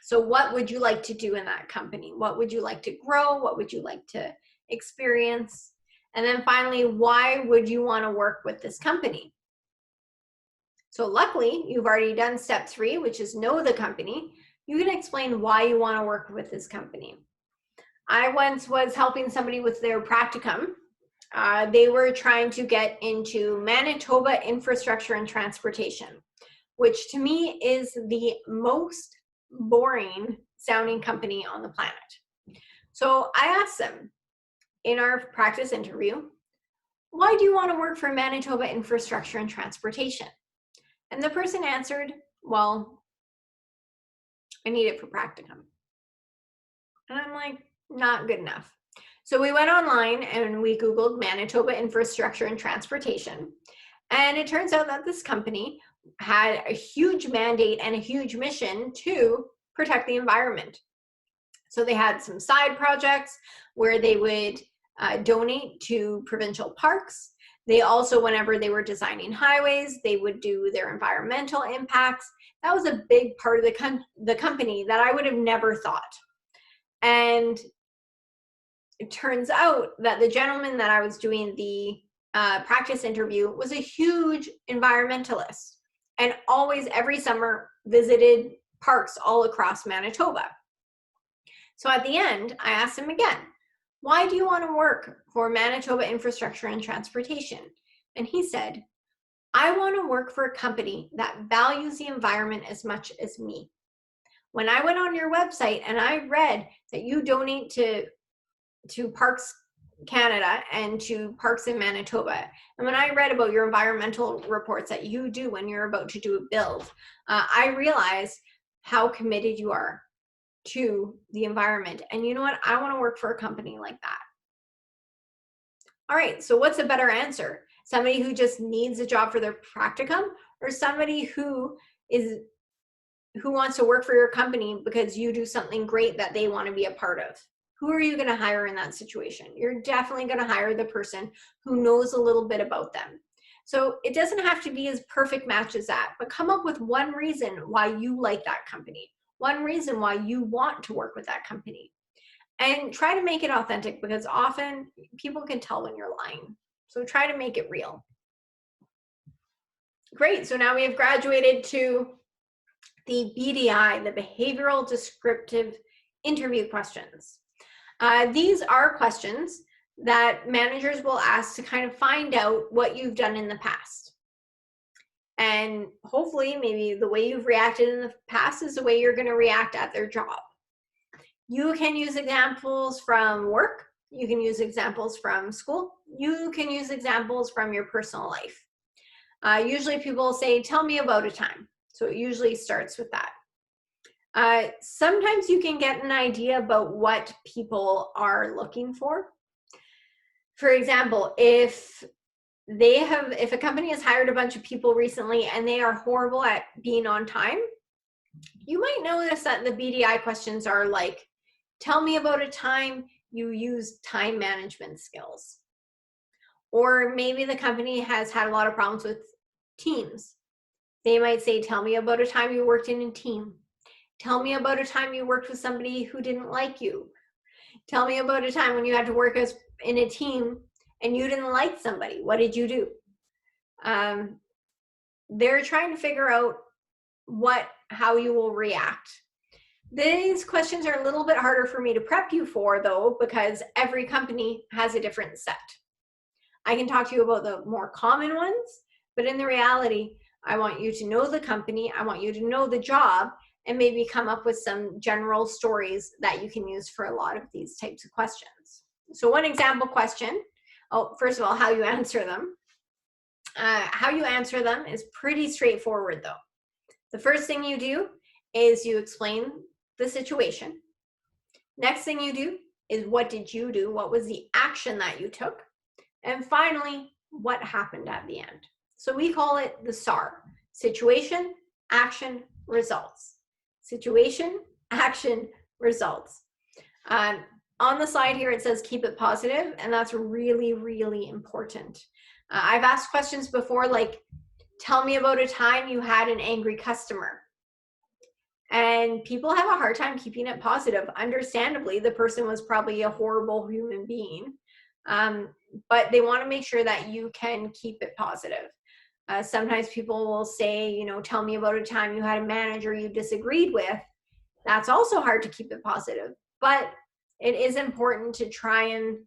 So what would you like to do in that company? What would you like to grow? What would you like to experience? And then finally, why would you want to work with this company? So luckily, you've already done step 3, which is know the company. You can explain why you want to work with this company. I once was helping somebody with their practicum. They were trying to get into Manitoba Infrastructure and Transportation, which to me is the most boring sounding company on the planet. So I asked them in our practice interview, why do you want to work for Manitoba Infrastructure and Transportation? And the person answered, well, I need it for practicum. And I'm like, not good enough. So we went online and we Googled Manitoba Infrastructure and Transportation. And it turns out that this company had a huge mandate and a huge mission to protect the environment. So they had some side projects where they would donate to provincial parks. They also, whenever they were designing highways, they would do their environmental impacts. That was a big part of the company that I would have never thought. And it turns out that the gentleman that I was doing the practice interview was a huge environmentalist and always every summer visited parks all across Manitoba. So at the end, I asked him again, why do you want to work for Manitoba Infrastructure and Transportation? And he said, I want to work for a company that values the environment as much as me. When I went on your website and I read that you donate to Parks Canada and to parks in Manitoba, and when I read about your environmental reports that you do when you're about to do a build, I realized how committed you are to the environment. And you know what? I want to work for a company like that. All right, so what's a better answer? Somebody who just needs a job for their practicum, or somebody who wants to work for your company because you do something great that they want to be a part of? Who are you going to hire in that situation? You're definitely going to hire the person who knows a little bit about them. So it doesn't have to be as perfect match as that, but come up with one reason why you like that company, one reason why you want to work with that company. And try to make it authentic, because often people can tell when you're lying. So try to make it real. Great, so now we have graduated to the BDI, the Behavioral Descriptive Interview Questions. These are questions that managers will ask to kind of find out what you've done in the past. And hopefully, maybe the way you've reacted in the past is the way you're going to react at their job. You can use examples from work. You can use examples from school. You can use examples from your personal life. Usually people say, tell me about a time. So it usually starts with that. Sometimes you can get an idea about what people are looking for. For example, if a company has hired a bunch of people recently and they are horrible at being on time, you might notice that the BDI questions are like, tell me about a time you used time management skills. Or maybe the company has had a lot of problems with teams. They might say, tell me about a time you worked in a team. Tell me about a time you worked with somebody who didn't like you. Tell me about a time when you had to work in a team and you didn't like somebody. What did you do? They're trying to figure out how you will react. These questions are a little bit harder for me to prep you for, though, because every company has a different set. I can talk to you about the more common ones, but in the reality, I want you to know the company, I want you to know the job, and maybe come up with some general stories that you can use for a lot of these types of questions. So one example question, first of all, how you answer them. How you answer them is pretty straightforward, though. The first thing you do is you explain the situation. Next thing you do is, what did you do? What was the action that you took? And finally, what happened at the end? So we call it the SAR: situation, action, results. Situation, action, results. On the slide here, it says keep it positive, and that's really, really important. I've asked questions before, like, tell me about a time you had an angry customer. And people have a hard time keeping it positive. Understandably, the person was probably a horrible human being, but they want to make sure that you can keep it positive. Sometimes people will say, tell me about a time you had a manager you disagreed with. That's also hard to keep it positive, but it is important to try and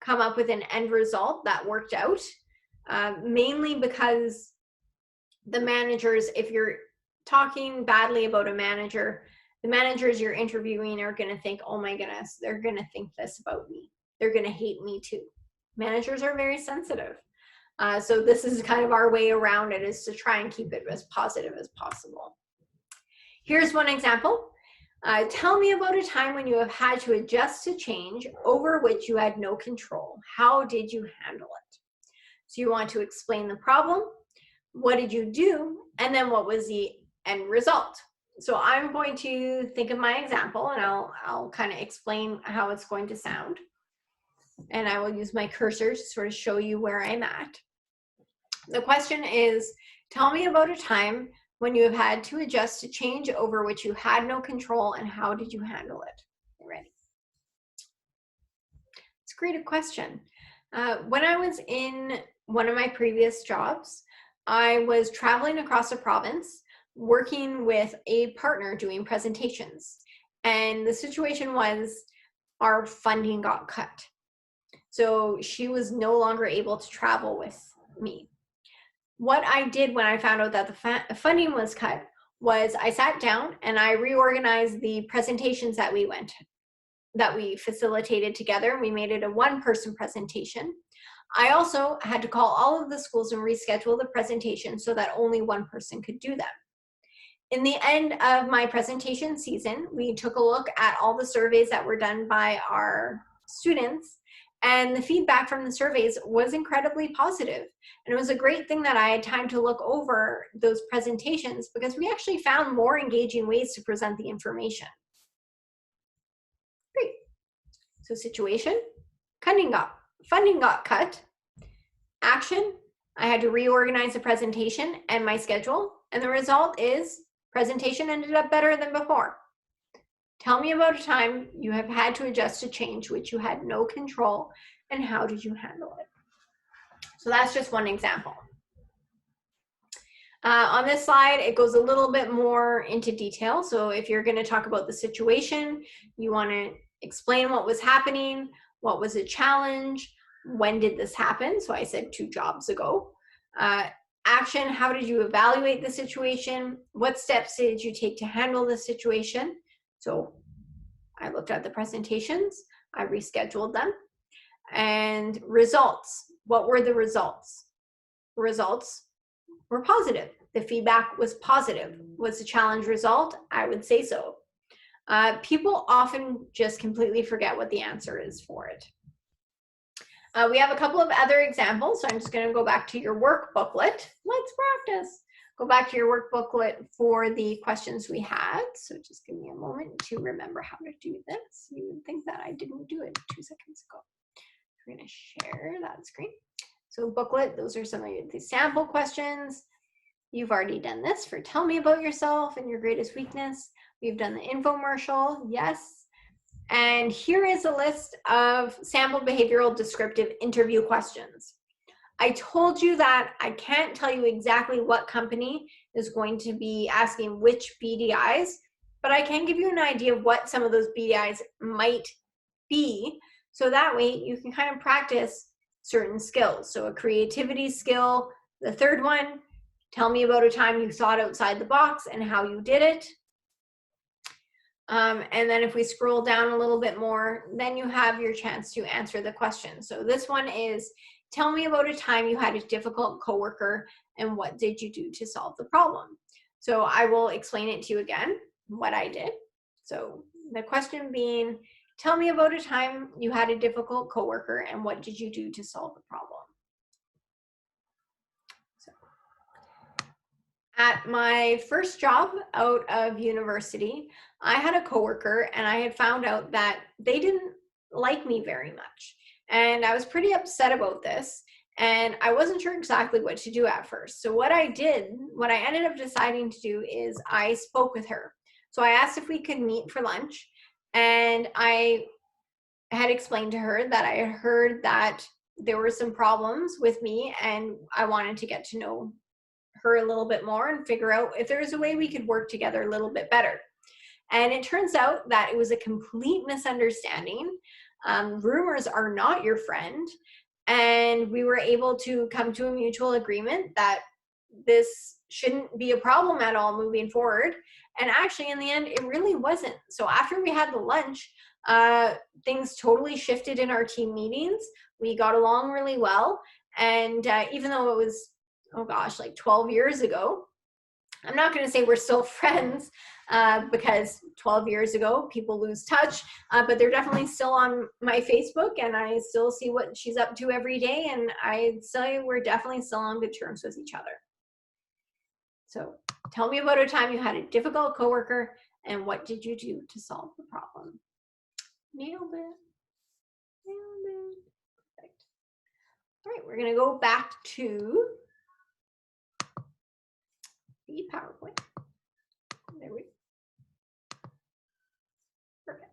come up with an end result that worked out, mainly because the managers, if you're talking badly about a manager, the managers you're interviewing are going to think, oh my goodness, they're going to think this about me. They're going to hate me too. Managers are very sensitive. So this is kind of our way around it, is to try and keep it as positive as possible. Here's one example. Tell me about a time when you have had to adjust to change over which you had no control. How did you handle it? So you want to explain the problem, what did you do, and then what was the end result. So I'm going to think of my example, and I'll kind of explain how it's going to sound. and I will use my cursor to sort of show you where I'm at. The question is, tell me about a time when you have had to adjust to change over which you had no control, and how did you handle it? Ready? It's a great question. When I was in one of my previous jobs, I was traveling across the province working with a partner doing presentations. And the situation was our funding got cut. So she was no longer able to travel with me. What I did when I found out that the funding was cut was I sat down and I reorganized the presentations that we facilitated together. We made it a one-person presentation. I also had to call all of the schools and reschedule the presentation so that only one person could do them. In the end of my presentation season, we took a look at all the surveys that were done by our students, and the feedback from the surveys was incredibly positive. And it was a great thing that I had time to look over those presentations, because we actually found more engaging ways to present the information. Great. So situation, funding got cut. Action, I had to reorganize the presentation and my schedule, and the result is presentation ended up better than before. Tell me about a time you have had to adjust to change which you had no control, and how did you handle it? So that's just one example. On this slide, it goes a little bit more into detail. So if you're going to talk about the situation, you want to explain what was happening, what was a challenge, when did this happen? So I said 2 jobs ago. Action, how did you evaluate the situation? What steps did you take to handle the situation? So I looked at the presentations, I rescheduled them. And results, what were the results? The results were positive. The feedback was positive. Was the challenge result? I would say so. People often just completely forget what the answer is for it. We have a couple of other examples, so I'm just going to go back to your work booklet. Let's practice. Go back to your work booklet for the questions we had. So just give me a moment to remember how to do this. You would think that I didn't do it 2 seconds ago. We're going to share that screen. So booklet, those are some of the sample questions. You've already done this for tell me about yourself and your greatest weakness. We've done the infomercial, yes. And here is a list of sample behavioral descriptive interview questions. I told you that I can't tell you exactly what company is going to be asking which BDIs, but I can give you an idea of what some of those BDIs might be. So that way you can kind of practice certain skills. So a creativity skill. The third one, tell me about a time you thought outside the box and how you did it. And then if we scroll down a little bit more, then you have your chance to answer the question. So this one is, tell me about a time you had a difficult coworker and what did you do to solve the problem? So I will explain it to you again, what I did. So the question being, tell me about a time you had a difficult coworker and what did you do to solve the problem? So, at my first job out of university, I had a coworker and I had found out that they didn't like me very much. And I was pretty upset about this. And I wasn't sure exactly what to do at first. So what I ended up deciding to do is I spoke with her. So I asked if we could meet for lunch. And I had explained to her that I had heard that there were some problems with me and I wanted to get to know her a little bit more and figure out if there was a way we could work together a little bit better. And it turns out that it was a complete misunderstanding. Rumors are not your friend. And we were able to come to a mutual agreement that this shouldn't be a problem at all moving forward. And actually, in the end, it really wasn't. So after we had the lunch, things totally shifted in our team meetings. We got along really well. And even though it was, oh gosh, like 12 years ago, I'm not going to say we're still friends because 12 years ago, people lose touch, but they're definitely still on my Facebook and I still see what she's up to every day. And I'd say we're definitely still on good terms with each other. So tell me about a time you had a difficult coworker and what did you do to solve the problem? Nailed it. Nailed it. All right, we're going to go back to the PowerPoint. There we go. Perfect.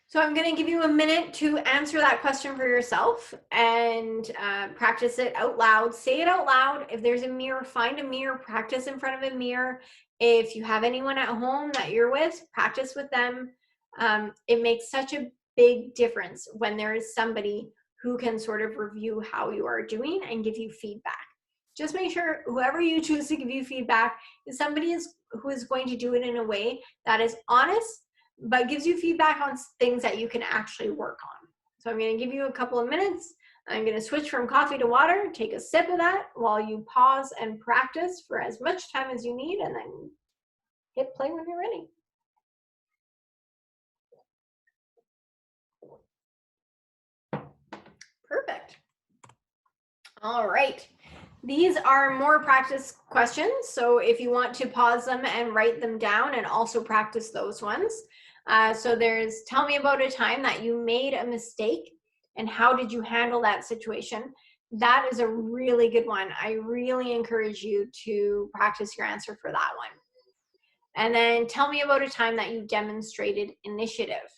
So I'm going to give you a minute to answer that question for yourself and practice it out loud. Say it out loud. If there's a mirror, find a mirror, practice in front of a mirror. If you have anyone at home that you're with, practice with them. It makes such a big difference when there is somebody who can sort of review how you are doing and give you feedback. Just make sure whoever you choose to give you feedback is somebody who is going to do it in a way that is honest, but gives you feedback on things that you can actually work on. So I'm going to give you a couple of minutes. I'm going to switch from coffee to water, take a sip of that while you pause and practice for as much time as you need, and then hit play when you're ready. Perfect. All right. These are more practice questions. So if you want to pause them and write them down and also practice those ones. So there's, tell me about a time that you made a mistake and how did you handle that situation? That is a really good one. I really encourage you to practice your answer for that one. And then tell me about a time that you demonstrated initiative.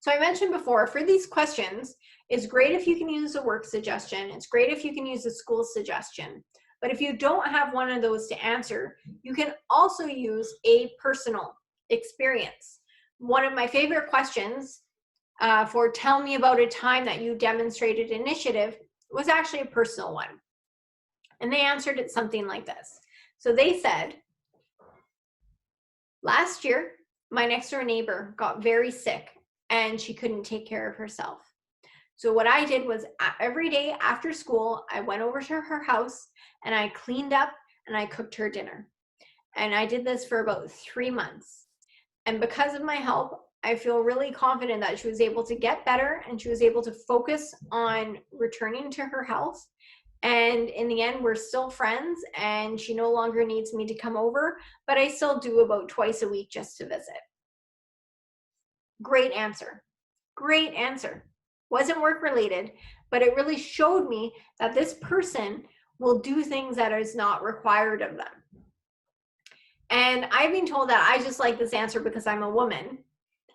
So I mentioned before, for these questions, it's great if you can use a work suggestion. It's great if you can use a school suggestion. But if you don't have one of those to answer, you can also use a personal experience. One of my favorite questions for tell me about a time that you demonstrated initiative was actually a personal one. And they answered it something like this. So they said, last year, my next door neighbor got very sick and she couldn't take care of herself. So what I did was every day after school, I went over to her house and I cleaned up and I cooked her dinner. And I did this for about 3 months. And because of my help, I feel really confident that she was able to get better and she was able to focus on returning to her health. And in the end, we're still friends and she no longer needs me to come over, but I still do about twice a week just to visit. Great answer. Great answer. Wasn't work related, but it really showed me that this person will do things that is not required of them. And I've been told that I just like this answer because I'm a woman.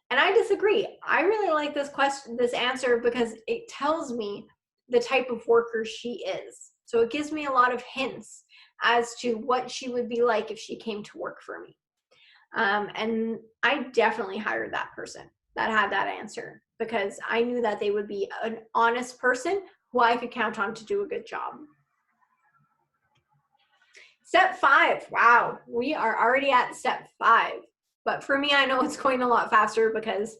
And I disagree. I really like this answer because it tells me the type of worker she is. So it gives me a lot of hints as to what she would be like if she came to work for me. And I definitely hired that person that had that answer because I knew that they would be an honest person who I could count on to do a good job. Step 5. Wow, we are already at step 5. But for me, I know it's going a lot faster because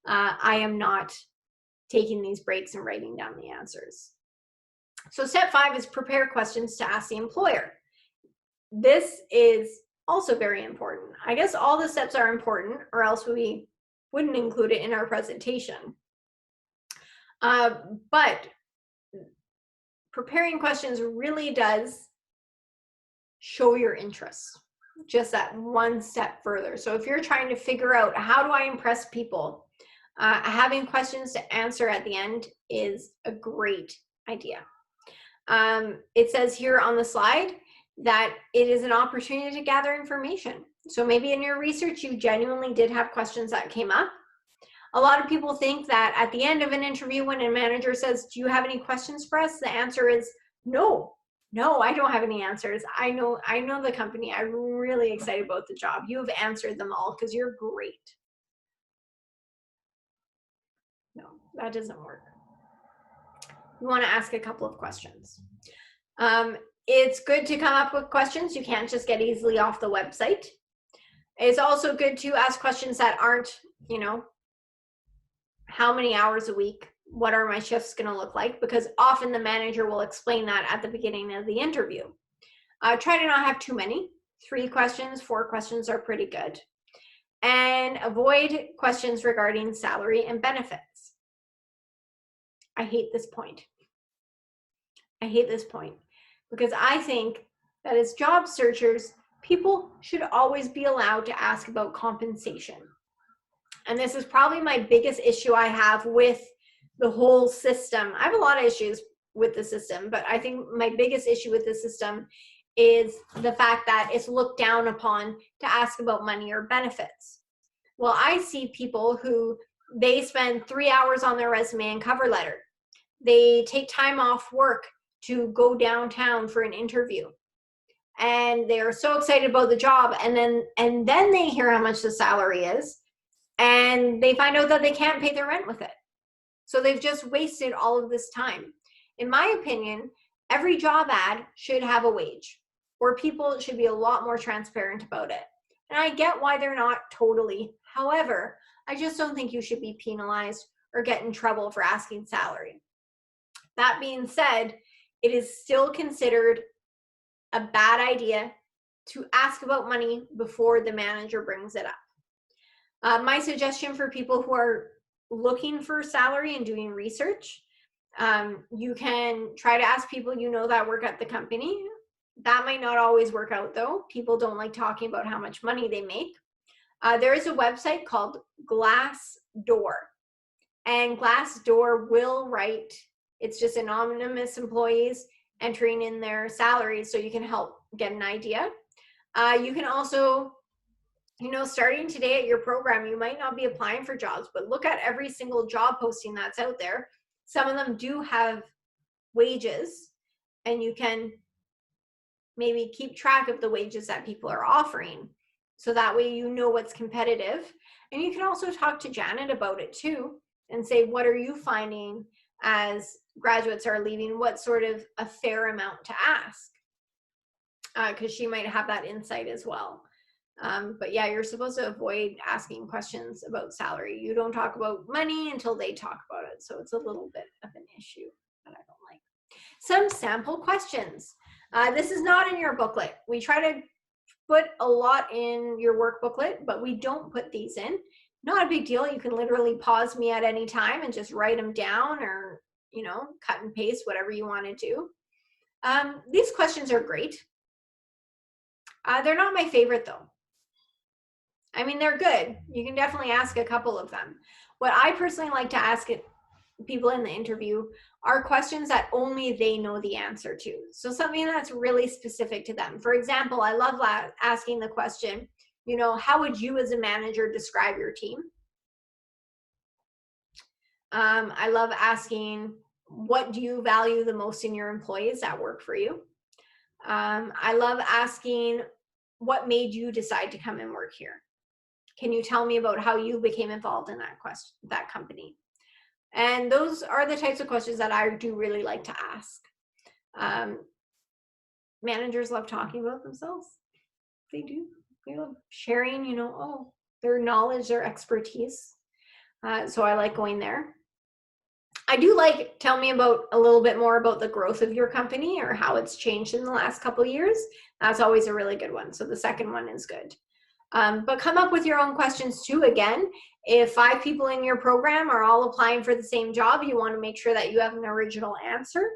I am not taking these breaks and writing down the answers. So step 5 is prepare questions to ask the employer. This is also very important. I guess all the steps are important or else we wouldn't include it in our presentation. But preparing questions really does show your interest, just that one step further. So if you're trying to figure out how do I impress people, having questions to answer at the end is a great idea. It says here on the slide that it is an opportunity to gather information. So maybe in your research, you genuinely did have questions that came up. A lot of people think that at the end of an interview, when a manager says, do you have any questions for us? The answer is no. No, I don't have any answers. I know the company. I'm really excited about the job. You have answered them all because you're great. No, that doesn't work. You want to ask a couple of questions. It's good to come up with questions. You can't just get easily off the website. It's also good to ask questions that aren't, how many hours a week? What are my shifts going to look like? Because often the manager will explain that at the beginning of the interview. Try to not have too many. 3 questions, 4 questions are pretty good. And avoid questions regarding salary and benefits. I hate this point. I hate this point because I think that as job searchers, people should always be allowed to ask about compensation. And this is probably my biggest issue I have with the whole system. I have a lot of issues with the system, but I think my biggest issue with the system is the fact that it's looked down upon to ask about money or benefits. Well, I see people who they spend 3 hours on their resume and cover letter. They take time off work to go downtown for an interview. And they're so excited about the job, and then they hear how much the salary is, and they find out that they can't pay their rent with it. So they've just wasted all of this time. In my opinion, every job ad should have a wage, or people should be a lot more transparent about it. And I get why they're not totally. However, I just don't think you should be penalized or get in trouble for asking salary. That being said, it is still considered a bad idea to ask about money before the manager brings it up. My suggestion for people who are looking for salary and doing research, you can try to ask people you know that work at the company. That might not always work out though. People don't like talking about how much money they make. There is a website called Glassdoor, and Glassdoor will write, it's just anonymous employees entering in their salaries so you can help get an idea. You can also, starting today at your program, you might not be applying for jobs, but look at every single job posting that's out there. Some of them do have wages, and you can maybe keep track of the wages that people are offering. So that way you know what's competitive. And you can also talk to Janet about it too and say, what are you finding as graduates are leaving? What sort of a fair amount to ask? Because she might have that insight as well. But yeah, you're supposed to avoid asking questions about salary. You don't talk about money until they talk about it. So it's a little bit of an issue that I don't like. Some sample questions. This is not in your booklet. We try to put a lot in your work booklet, but we don't put these in. Not a big deal. You can literally pause me at any time and just write them down, or, cut and paste, whatever you want to do. These questions are great. They're not my favorite though. I mean, they're good. You can definitely ask a couple of them. What I personally like to ask people in the interview are questions that only they know the answer to. So something that's really specific to them. For example, I love asking the question, how would you as a manager describe your team? I love asking, what do you value the most in your employees that work for you? I love asking, what made you decide to come and work here? Can you tell me about how you became involved in that company? And those are the types of questions that I do really like to ask. Managers love talking about themselves. They do. They love sharing, their knowledge, their expertise. So I like going there. I do like, tell me about a little bit more about the growth of your company or how it's changed in the last couple of years. That's always a really good one. So the second one is good. But come up with your own questions too. Again, if 5 people in your program are all applying for the same job, you want to make sure that you have an original answer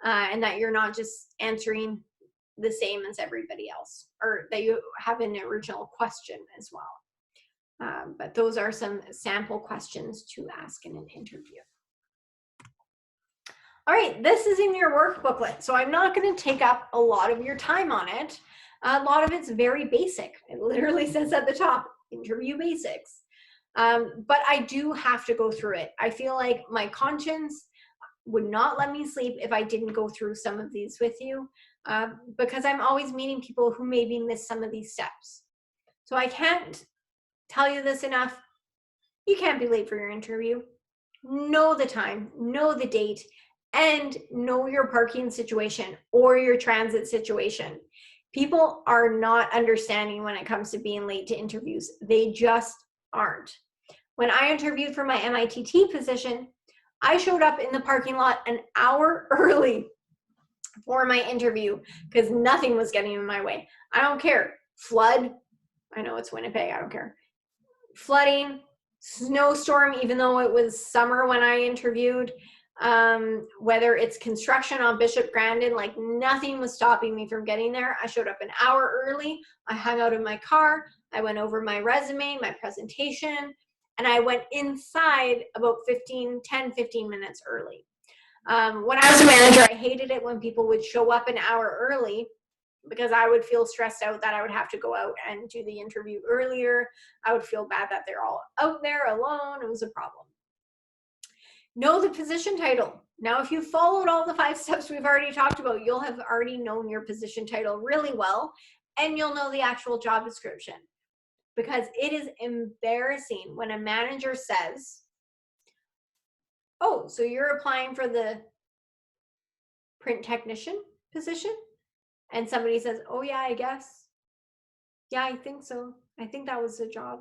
and that you're not just answering the same as everybody else, or that you have an original question as well. But those are some sample questions to ask in an interview. All right, this is in your work booklet, so I'm not going to take up a lot of your time on it. A lot of it's very basic. It literally says at the top, interview basics. But I do have to go through it. I feel like my conscience would not let me sleep if I didn't go through some of these with you, because I'm always meeting people who maybe miss some of these steps. So I can't tell you this enough. You can't be late for your interview. Know the time, know the date, and know your parking situation or your transit situation. People are not understanding when it comes to being late to interviews. They just aren't. When I interviewed for my MITT position, I showed up in the parking lot an hour early for my interview because nothing was getting in my way. I don't care. Flood. I know it's Winnipeg. I don't care. Flooding, snowstorm, even though it was summer when I interviewed, whether it's construction on Bishop Grandin, like nothing was stopping me from getting there. I showed up an hour early. I hung out in my car. I went over my resume, my presentation, and I went inside about 10, 15 minutes early. When I was a manager, I hated it when people would show up an hour early because I would feel stressed out that I would have to go out and do the interview earlier. I would feel bad that they're all out there alone. It was a problem. Know the position title. Now, if you followed all the 5 steps we've already talked about, you'll have already known your position title really well, and you'll know the actual job description. Because it is embarrassing when a manager says, oh, so you're applying for the print technician position? And somebody says, oh yeah, I guess. Yeah, I think so. I think that was the job.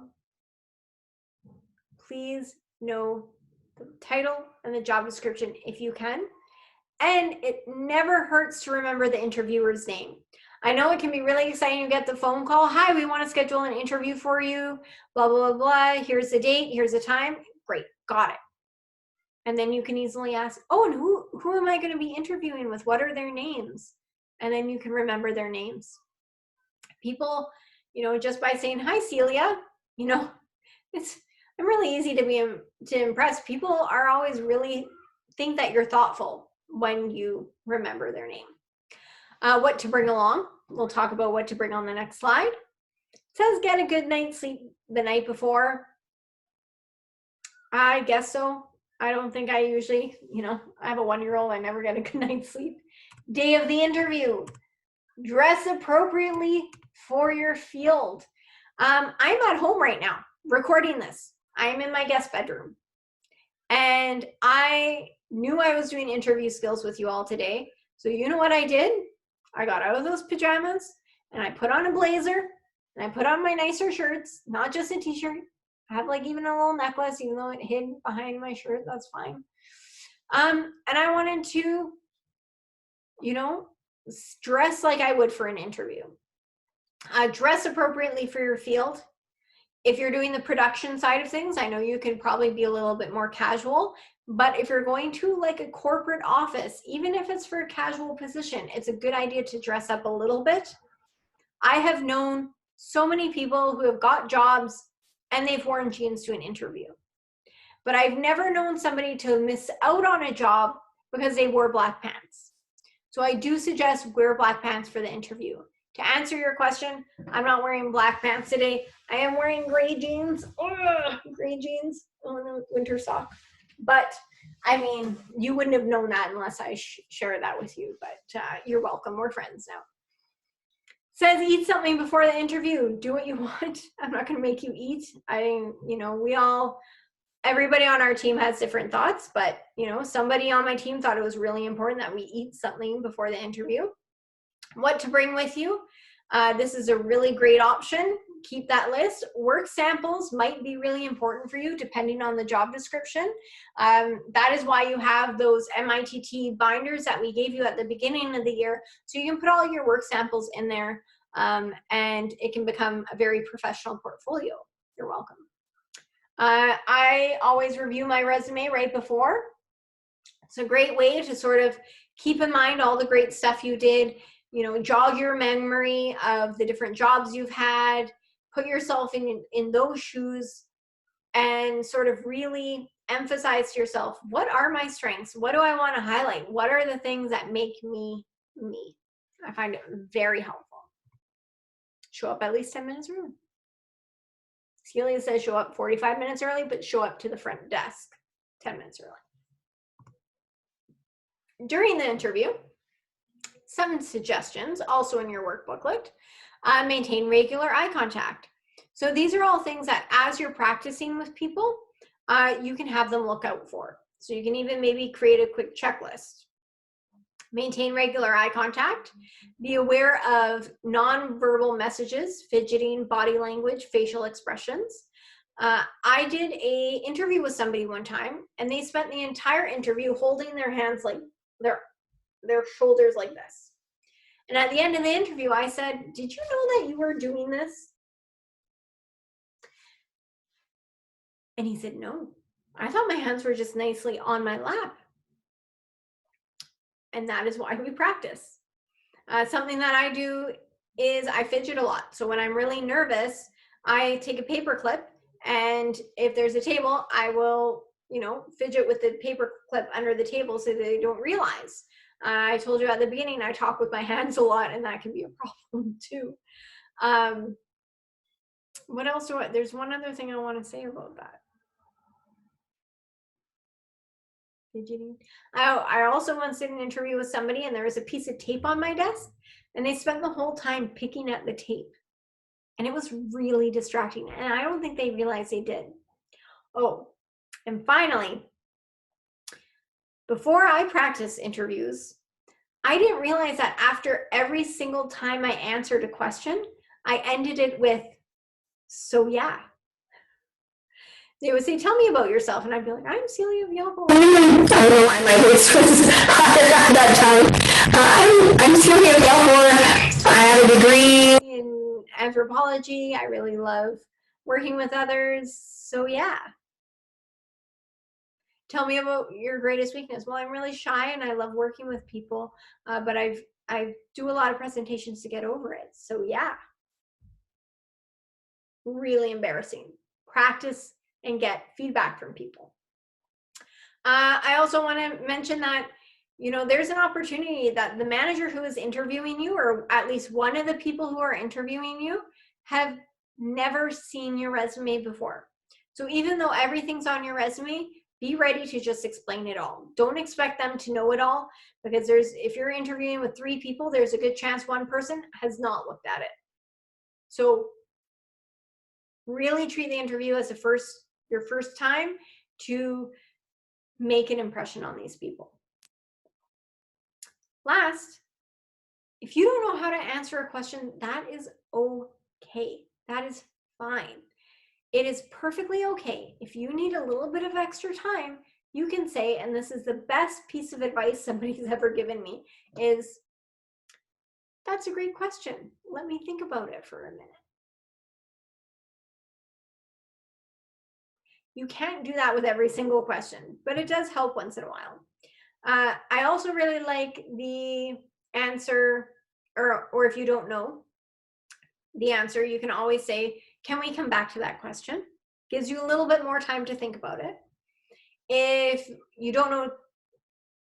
Please know the title and the job description if you can. And it never hurts to remember the interviewer's name. I know it can be really exciting to get the phone call. Hi, we want to schedule an interview for you. Blah, blah, blah, blah. Here's the date. Here's the time. Great. Got it. And then you can easily ask, oh, and who am I going to be interviewing with? What are their names? And then you can remember their names. People, just by saying, hi, Celia, I'm really easy to impress. People are always really think that you're thoughtful when you remember their name. What to bring along. We'll talk about what to bring on the next slide. It says get a good night's sleep the night before. I guess so. I don't think I usually, I have a 1-year-old. I never get a good night's sleep. Day of the interview. Dress appropriately for your field. I'm at home right now recording this. I'm in my guest bedroom. And I knew I was doing interview skills with you all today. So you know what I did? I got out of those pajamas and I put on a blazer and I put on my nicer shirts, not just a t-shirt. I have even a little necklace, even though it hid behind my shirt, that's fine. And I wanted to, dress like I would for an interview. Dress appropriately for your field. If you're doing the production side of things, I know you can probably be a little bit more casual, but if you're going to a corporate office, even if it's for a casual position, it's a good idea to dress up a little bit. I have known so many people who have got jobs and they've worn jeans to an interview. But I've never known somebody to miss out on a job because they wore black pants. So I do suggest wear black pants for the interview. To answer your question, I'm not wearing black pants today. I am wearing gray jeans. Gray jeans. Oh no, winter sock. But you wouldn't have known that unless I share that with you. But you're welcome. We're friends now. Says eat something before the interview. Do what you want. I'm not going to make you eat. Everybody on our team has different thoughts, but somebody on my team thought it was really important that we eat something before the interview. What to bring with you. This is a really great option. Keep that list. Work samples might be really important for you depending on the job description. That is why you have those MITT binders that we gave you at the beginning of the year. So you can put all your work samples in there and it can become a very professional portfolio. You're welcome. I always review my resume right before. It's a great way to sort of keep in mind all the great stuff you did, jog your memory of the different jobs you've had, put yourself in those shoes and sort of really emphasize to yourself, what are my strengths? What do I want to highlight? What are the things that make me me? I find it very helpful. Show up at least 10 minutes early. Celia says show up 45 minutes early, but show up to the front desk 10 minutes early. During the interview, some suggestions also in your work booklet. Maintain regular eye contact. So these are all things that as you're practicing with people, you can have them look out for. So you can even maybe create a quick checklist. Maintain regular eye contact. Be aware of nonverbal messages, fidgeting, body language, facial expressions. I did an interview with somebody one time, and they spent the entire interview holding their hands like their shoulders like this. And at the end of the interview, I said, did you know that you were doing this? And he said, no, I thought my hands were just nicely on my lap. And that is why we practice. Something that I do is I fidget a lot. So when I'm really nervous, I take a paper clip And if there's a table, I will, fidget with the paper clip under the table so that they don't realize. I told you at the beginning, I talk with my hands a lot, and that can be a problem too. What else there's one other thing I want to say about that. Fidgeting. I also once did an interview with somebody, and there was a piece of tape on my desk, and they spent the whole time picking at the tape. And it was really distracting. And I don't think they realized they did. Oh, and finally, before I practice interviews, I didn't realize that after every single time I answered a question, I ended it with, so yeah. They would say, tell me about yourself. And I'd be like, I'm Celia Villalpur. I don't know why my voice was higher at that time. I'm Celia Villalpur. I have a degree in anthropology. I really love working with others. So yeah. Tell me about your greatest weakness. Well, I'm really shy and I love working with people, but I do a lot of presentations to get over it. So yeah. Really embarrassing. Practice and get feedback from people. I also want to mention that, there's an opportunity that the manager who is interviewing you, or at least one of the people who are interviewing you, have never seen your resume before. So even though everything's on your resume, be ready to just explain it all. Don't expect them to know it all, because if you're interviewing with 3 people, there's a good chance one person has not looked at it. So really treat the interview as your first time to make an impression on these people. Last, if you don't know how to answer a question, that is okay. That is fine. It is perfectly okay. If you need a little bit of extra time, you can say, and this is the best piece of advice somebody's ever given me, is, that's a great question. Let me think about it for a minute. You can't do that with every single question, but it does help once in a while. I also really like the answer, or if you don't know the answer, you can always say, can we come back to that question? Gives you a little bit more time to think about it. If you don't know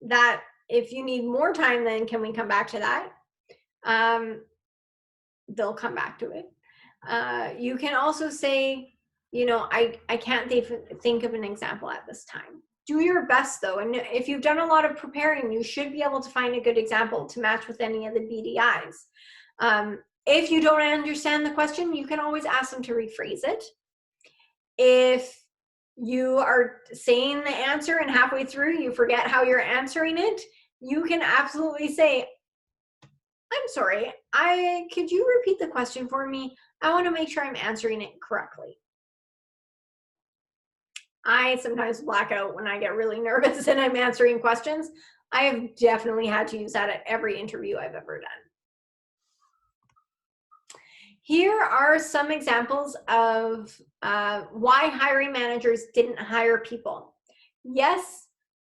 that, if you need more time, then can we come back to that? They'll come back to it. You can also say, I can't think of an example at this time. Do your best though. And if you've done a lot of preparing, you should be able to find a good example to match with any of the BDIs. If you don't understand the question, you can always ask them to rephrase it. If you are saying the answer and halfway through you forget how you're answering it, you can absolutely say, I'm sorry, could you repeat the question for me? I want to make sure I'm answering it correctly. I sometimes black out when I get really nervous and I'm answering questions. I have definitely had to use that at every interview I've ever done. Here are some examples of why hiring managers didn't hire people. Yes,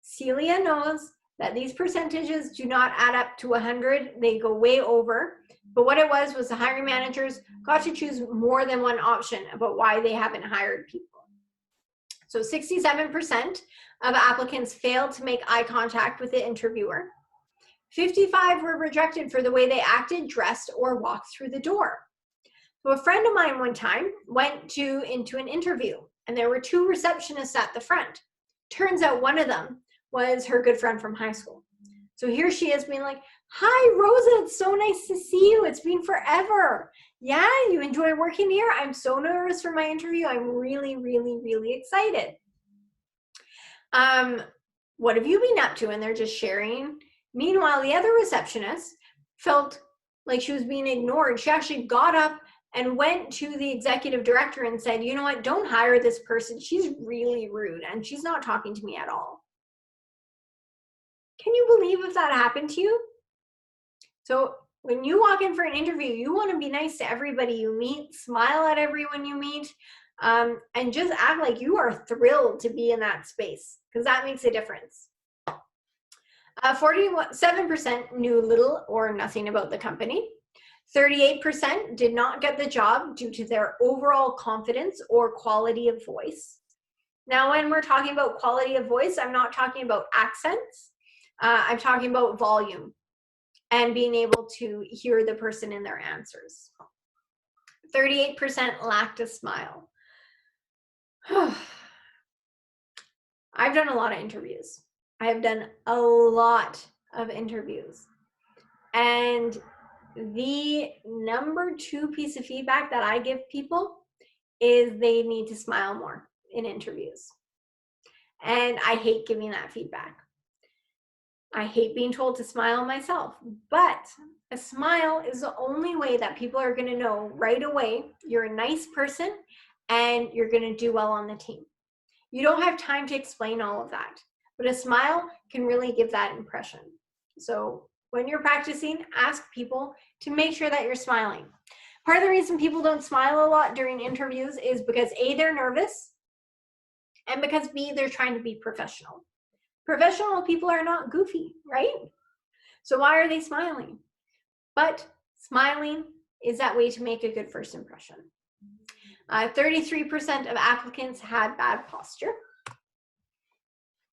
Celia knows that these percentages do not add up to 100. They go way over. But what it was the hiring managers got to choose more than one option about why they haven't hired people. So 67% of applicants failed to make eye contact with the interviewer. 55 were rejected for the way they acted, dressed, or walked through the door. So a friend of mine one time went into an interview, and there were 2 receptionists at the front. Turns out one of them was her good friend from high school. So here she is being like, hi, Rosa, it's so nice to see you. It's been forever. Yeah, you enjoy working here? I'm so nervous for my interview. I'm really, really, really excited. What have you been up to? And they're just sharing. Meanwhile, the other receptionist felt like she was being ignored. She actually got up and went to the executive director and said, you know what, don't hire this person. She's really rude and she's not talking to me at all. Can you believe if that happened to you? So when you walk in for an interview, you want to be nice to everybody you meet, smile at everyone you meet, and just act like you are thrilled to be in that space, because that makes a difference. 47% knew little or nothing about the company. 38% did not get the job due to their overall confidence or quality of voice. Now, when we're talking about quality of voice, I'm not talking about accents. I'm talking about volume and being able to hear the person in their answers. 38% lacked a smile. I've done a lot of interviews. I have done a lot of interviews. And the number 2 piece of feedback that I give people is they need to smile more in interviews. And I hate giving that feedback. I hate being told to smile myself, but a smile is the only way that people are going to know right away you're a nice person and you're going to do well on the team. You don't have time to explain all of that, but a smile can really give that impression. So when you're practicing, ask people to make sure that you're smiling. Part of the reason people don't smile a lot during interviews is because A, they're nervous, and because B, they're trying to be professional. Professional people are not goofy, right? So why are they smiling? But smiling is that way to make a good first impression. 33% of applicants had bad posture.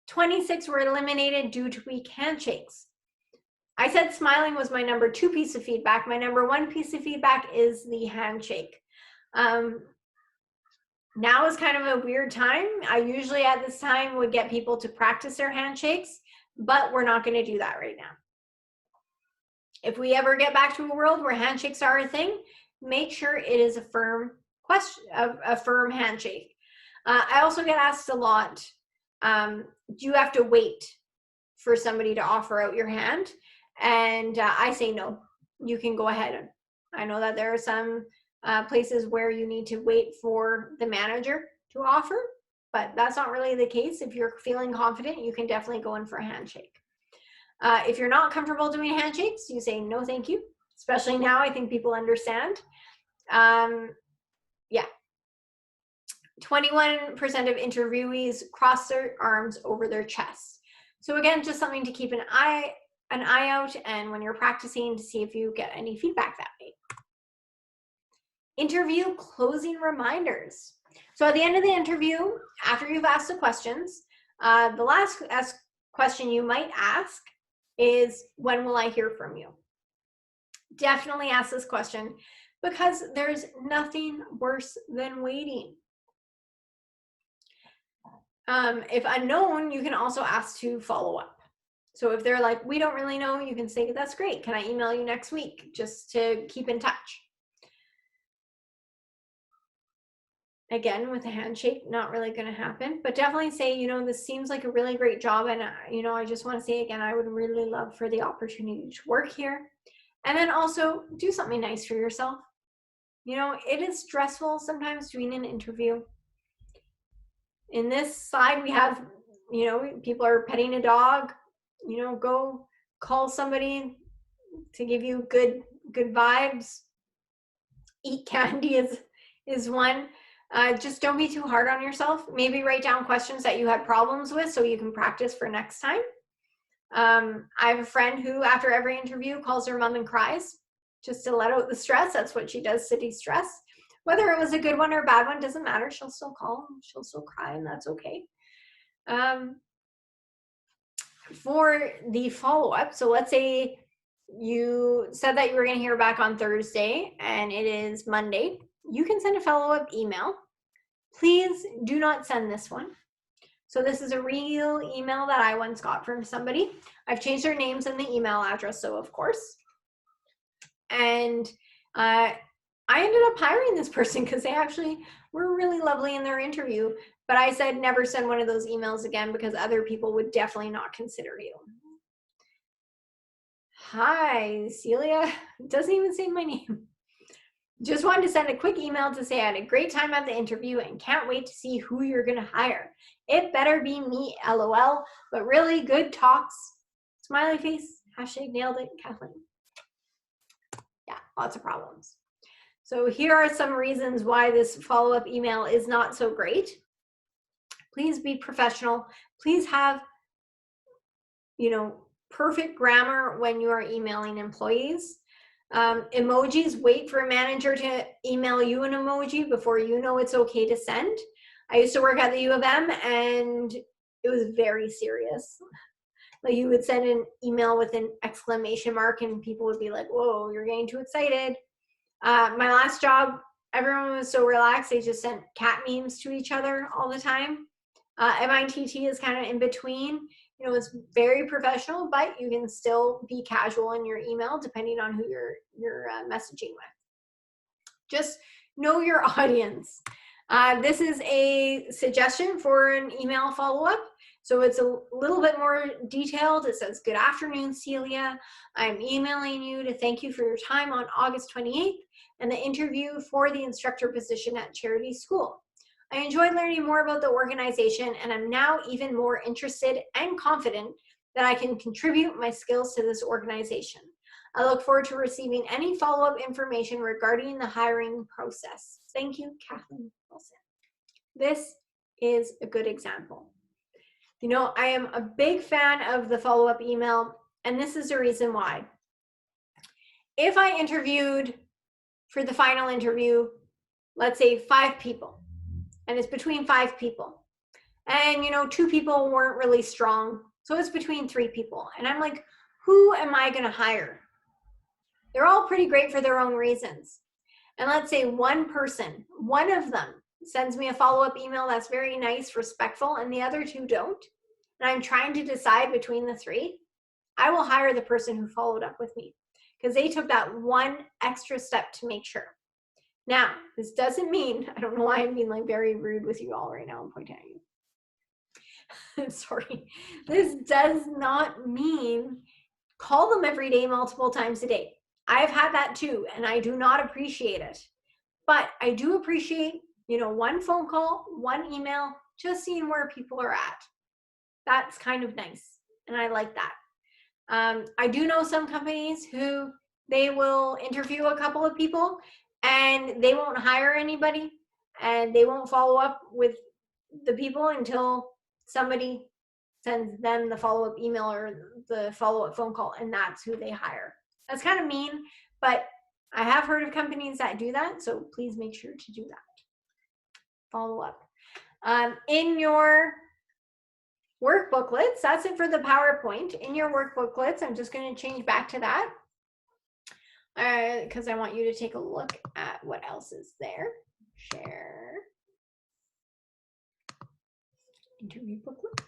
26 were eliminated due to weak handshakes. I said smiling was my number 2 piece of feedback. My number 1 piece of feedback is the handshake. Now is kind of a weird time. I usually at this time would get people to practice their handshakes, but we're not going to do that right now. If we ever get back to a world where handshakes are a thing, make sure it is a firm a firm handshake. I also get asked a lot, do you have to wait for somebody to offer out your hand? And I say no, you can go ahead. I know that there are some places where you need to wait for the manager to offer, but that's not really the case. If you're feeling confident, you can definitely go in for a handshake. If you're not comfortable doing handshakes, you say no thank you, especially now. I think people understand. Yeah. 21% of interviewees cross their arms over their chest. So again, just something to keep an eye out, and when you're practicing, to see if you get any feedback that way. Interview closing reminders. So at the end of the interview, after you've asked the questions, the last question you might ask is, when will I hear from you? Definitely ask this question, because there's nothing worse than waiting. If unknown, you can also ask to follow up. So if they're like, we don't really know, you can say, that's great. Can I email you next week just to keep in touch? Again, with a handshake, not really going to happen, but definitely say, this seems like a really great job. And, I just want to say again, I would really love for the opportunity to work here. And then also do something nice for yourself. It is stressful sometimes doing an interview. In this side, we have, people are petting a dog, go call somebody to give you good vibes. Eat candy is one. Just don't be too hard on yourself. Maybe write down questions that you had problems with so you can practice for next time. I have a friend who, after every interview, calls her mom and cries just to let out the stress. That's what she does to de-stress. Whether it was a good one or a bad one, doesn't matter. She'll still call, she'll still cry, and that's okay. For the follow-up, so let's say you said that you were going to hear back on Thursday and it is Monday. You can send a follow-up email. Please do not send this one. So this is a real email that I once got from somebody. I've changed their names and the email address, so of course. And I ended up hiring this person because they actually were really lovely in their interview. But I said never send one of those emails again because other people would definitely not consider you. Hi, Celia. It doesn't even say my name. Just wanted to send a quick email to say I had a great time at the interview and can't wait to see who you're going to hire. It better be me, LOL, but really good talks. Smiley face, hashtag nailed it, Kathleen. Yeah, lots of problems. So here are some reasons why this follow-up email is not so great. Please be professional. Please have, perfect grammar when you are emailing employees. Emojis, wait for a manager to email you an emoji before you know it's okay to send. I used to work at the U of M and it was very serious. Like you would send an email with an exclamation mark and people would be like, whoa, you're getting too excited. My last job, everyone was so relaxed. They just sent cat memes to each other all the time. MITT is kind of in between. You know, it's very professional, but you can still be casual in your email depending on who you're messaging with. Just know your audience. This is a suggestion for an email follow-up. So it's a little bit more detailed. It says, good afternoon, Celia. I'm emailing you to thank you for your time on August 28th and the interview for the instructor position at Charity School. I enjoyed learning more about the organization and I'm now even more interested and confident that I can contribute my skills to this organization. I look forward to receiving any follow-up information regarding the hiring process. Thank you, Kathleen Wilson. This is a good example. You know, I am a big fan of the follow-up email, and this is the reason why. If I interviewed for the final interview, let's say 5 people, and it's between 5 people, and you know, 2 people weren't really strong, so it's between 3 people, and I'm like, who am I going to hire? They're all pretty great for their own reasons. And let's say one person, one of them sends me a follow-up email that's very nice, respectful, and the other 2 don't, and I'm trying to decide between the 3, I will hire the person who followed up with me because they took that one extra step to make sure. Now, this doesn't mean, I don't know why I'm being like very rude with you all right now and pointing at you. Sorry. This does not mean call them every day, multiple times a day. I've had that too, and I do not appreciate it. But I do appreciate, you know, one phone call, one email, just seeing where people are at. That's kind of nice, and I like that. I do know some companies who they will interview a couple of people and they won't hire anybody and they won't follow up with the people until somebody sends them the follow-up email or the follow-up phone call, and that's who they hire. That's kind of mean, but I have heard of companies that do that, so please make sure to do that. Follow up. In your work booklets, that's it for the PowerPoint. In your work booklets, I'm just going to change back to that because I want you to take a look at what else is there. Share. Interview booklet.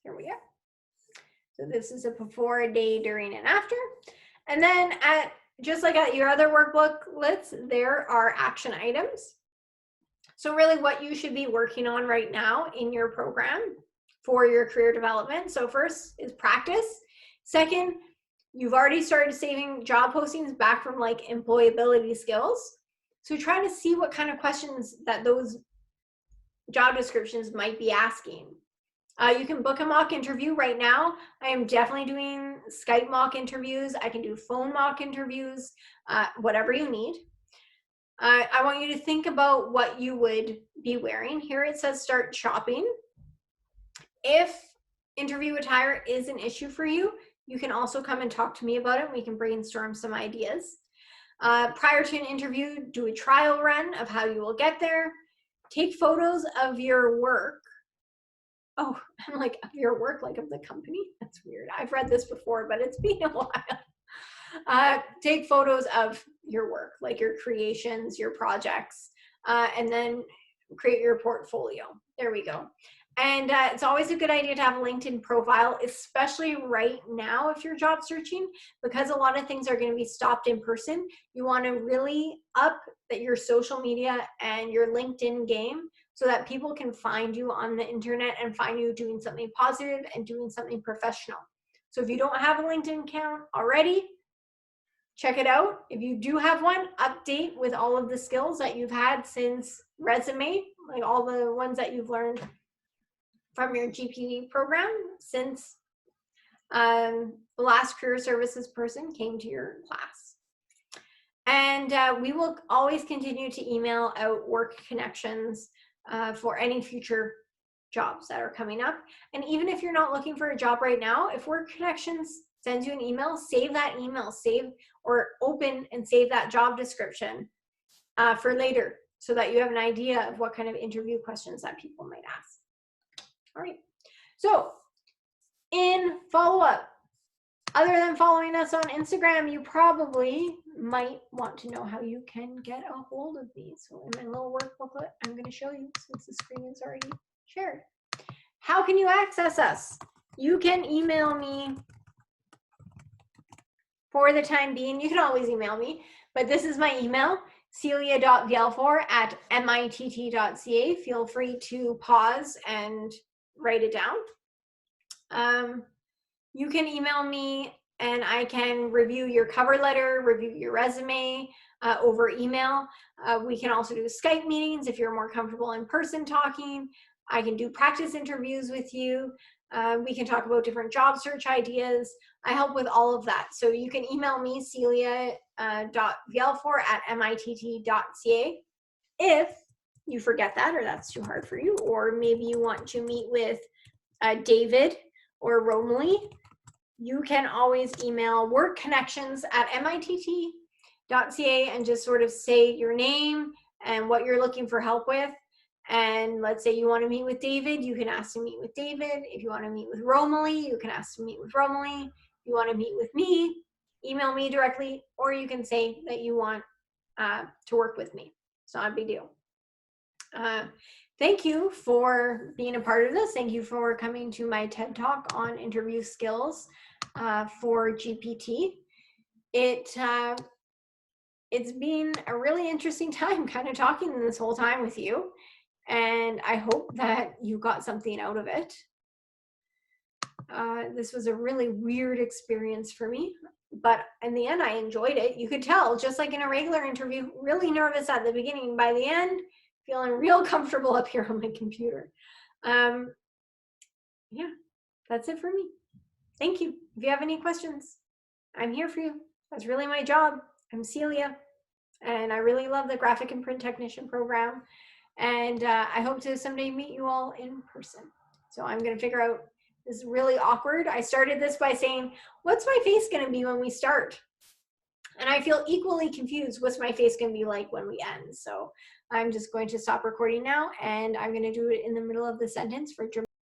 Here we go. So this is a before, a day, during, and after. And then just like at your other workbooklets, there are action items. So really what you should be working on right now in your program for your career development. So first is practice. Second, you've already started saving job postings back from like employability skills. So try to see what kind of questions that those job descriptions might be asking. You can book a mock interview right now. I am definitely doing Skype mock interviews. I can do phone mock interviews, whatever you need. I want you to think about what you would be wearing. Here it says start shopping. If interview attire is an issue for you, you can also come and talk to me about it. We can brainstorm some ideas. Prior to an interview, do a trial run of how you will get there. Take photos of your work. Oh, I'm like, of your work, like of the company? That's weird. I've read this before, but it's been a while. Take photos of your work, like your creations, your projects, and then create your portfolio. There we go. And it's always a good idea to have a LinkedIn profile, especially right now if you're job searching, because a lot of things are going to be stopped in person. You want to really up your social media and your LinkedIn game so that people can find you on the internet and find you doing something positive and doing something professional. So if you don't have a LinkedIn account already, check it out. If you do have one, update with all of the skills that you've had since resume, like all the ones that you've learned from your GPT program since the last career services person came to your class. And we will always continue to email out work connections for any future jobs that are coming up. And even if you're not looking for a job right now, if work connections sends you an email, save that email, save or open and save that job description for later so that you have an idea of what kind of interview questions that people might ask. All right. So in follow-up, other than following us on Instagram, you probably might want to know how you can get a hold of these. So in my little work booklet, I'm going to show you since the screen is already shared. How can you access us? You can email me for the time being. You can always email me, but this is my email, celia.vielfor@mitt.ca. Feel free to pause and write it down. You can email me and I can review your cover letter, review your resume over email. We can also do Skype meetings if you're more comfortable in person talking. I can do practice interviews with you. We can talk about different job search ideas. I help with all of that. So you can email me, celia.vielfor@mitt.ca. If you forget that or that's too hard for you, or maybe you want to meet with David or Romalie, you can always email workconnections@mitt.ca and just sort of say your name and what you're looking for help with. And let's say you want to meet with David, you can ask to meet with David. If you want to meet with Romalie, you can ask to meet with Romalie. If you want to meet with me, email me directly, or you can say that you want to work with me. It's not a big deal. Thank you for being a part of this. Thank you for coming to my TED Talk on interview skills for GPT. It's been a really interesting time kind of talking this whole time with you, and I hope that you got something out of it. This was a really weird experience for me, but in the end I enjoyed it. You could tell, just like in a regular interview, really nervous at the beginning. By the end, feeling real comfortable up here on my computer. Yeah, that's it for me. Thank you. If you have any questions, I'm here for you. That's really my job. I'm Celia, and I really love the graphic and print technician program. And I hope to someday meet you all in person. So I'm going to figure out, this is really awkward. I started this by saying, what's my face going to be when we start? And I feel equally confused. What's my face going to be like when we end? So I'm just going to stop recording now, and I'm going to do it in the middle of the sentence for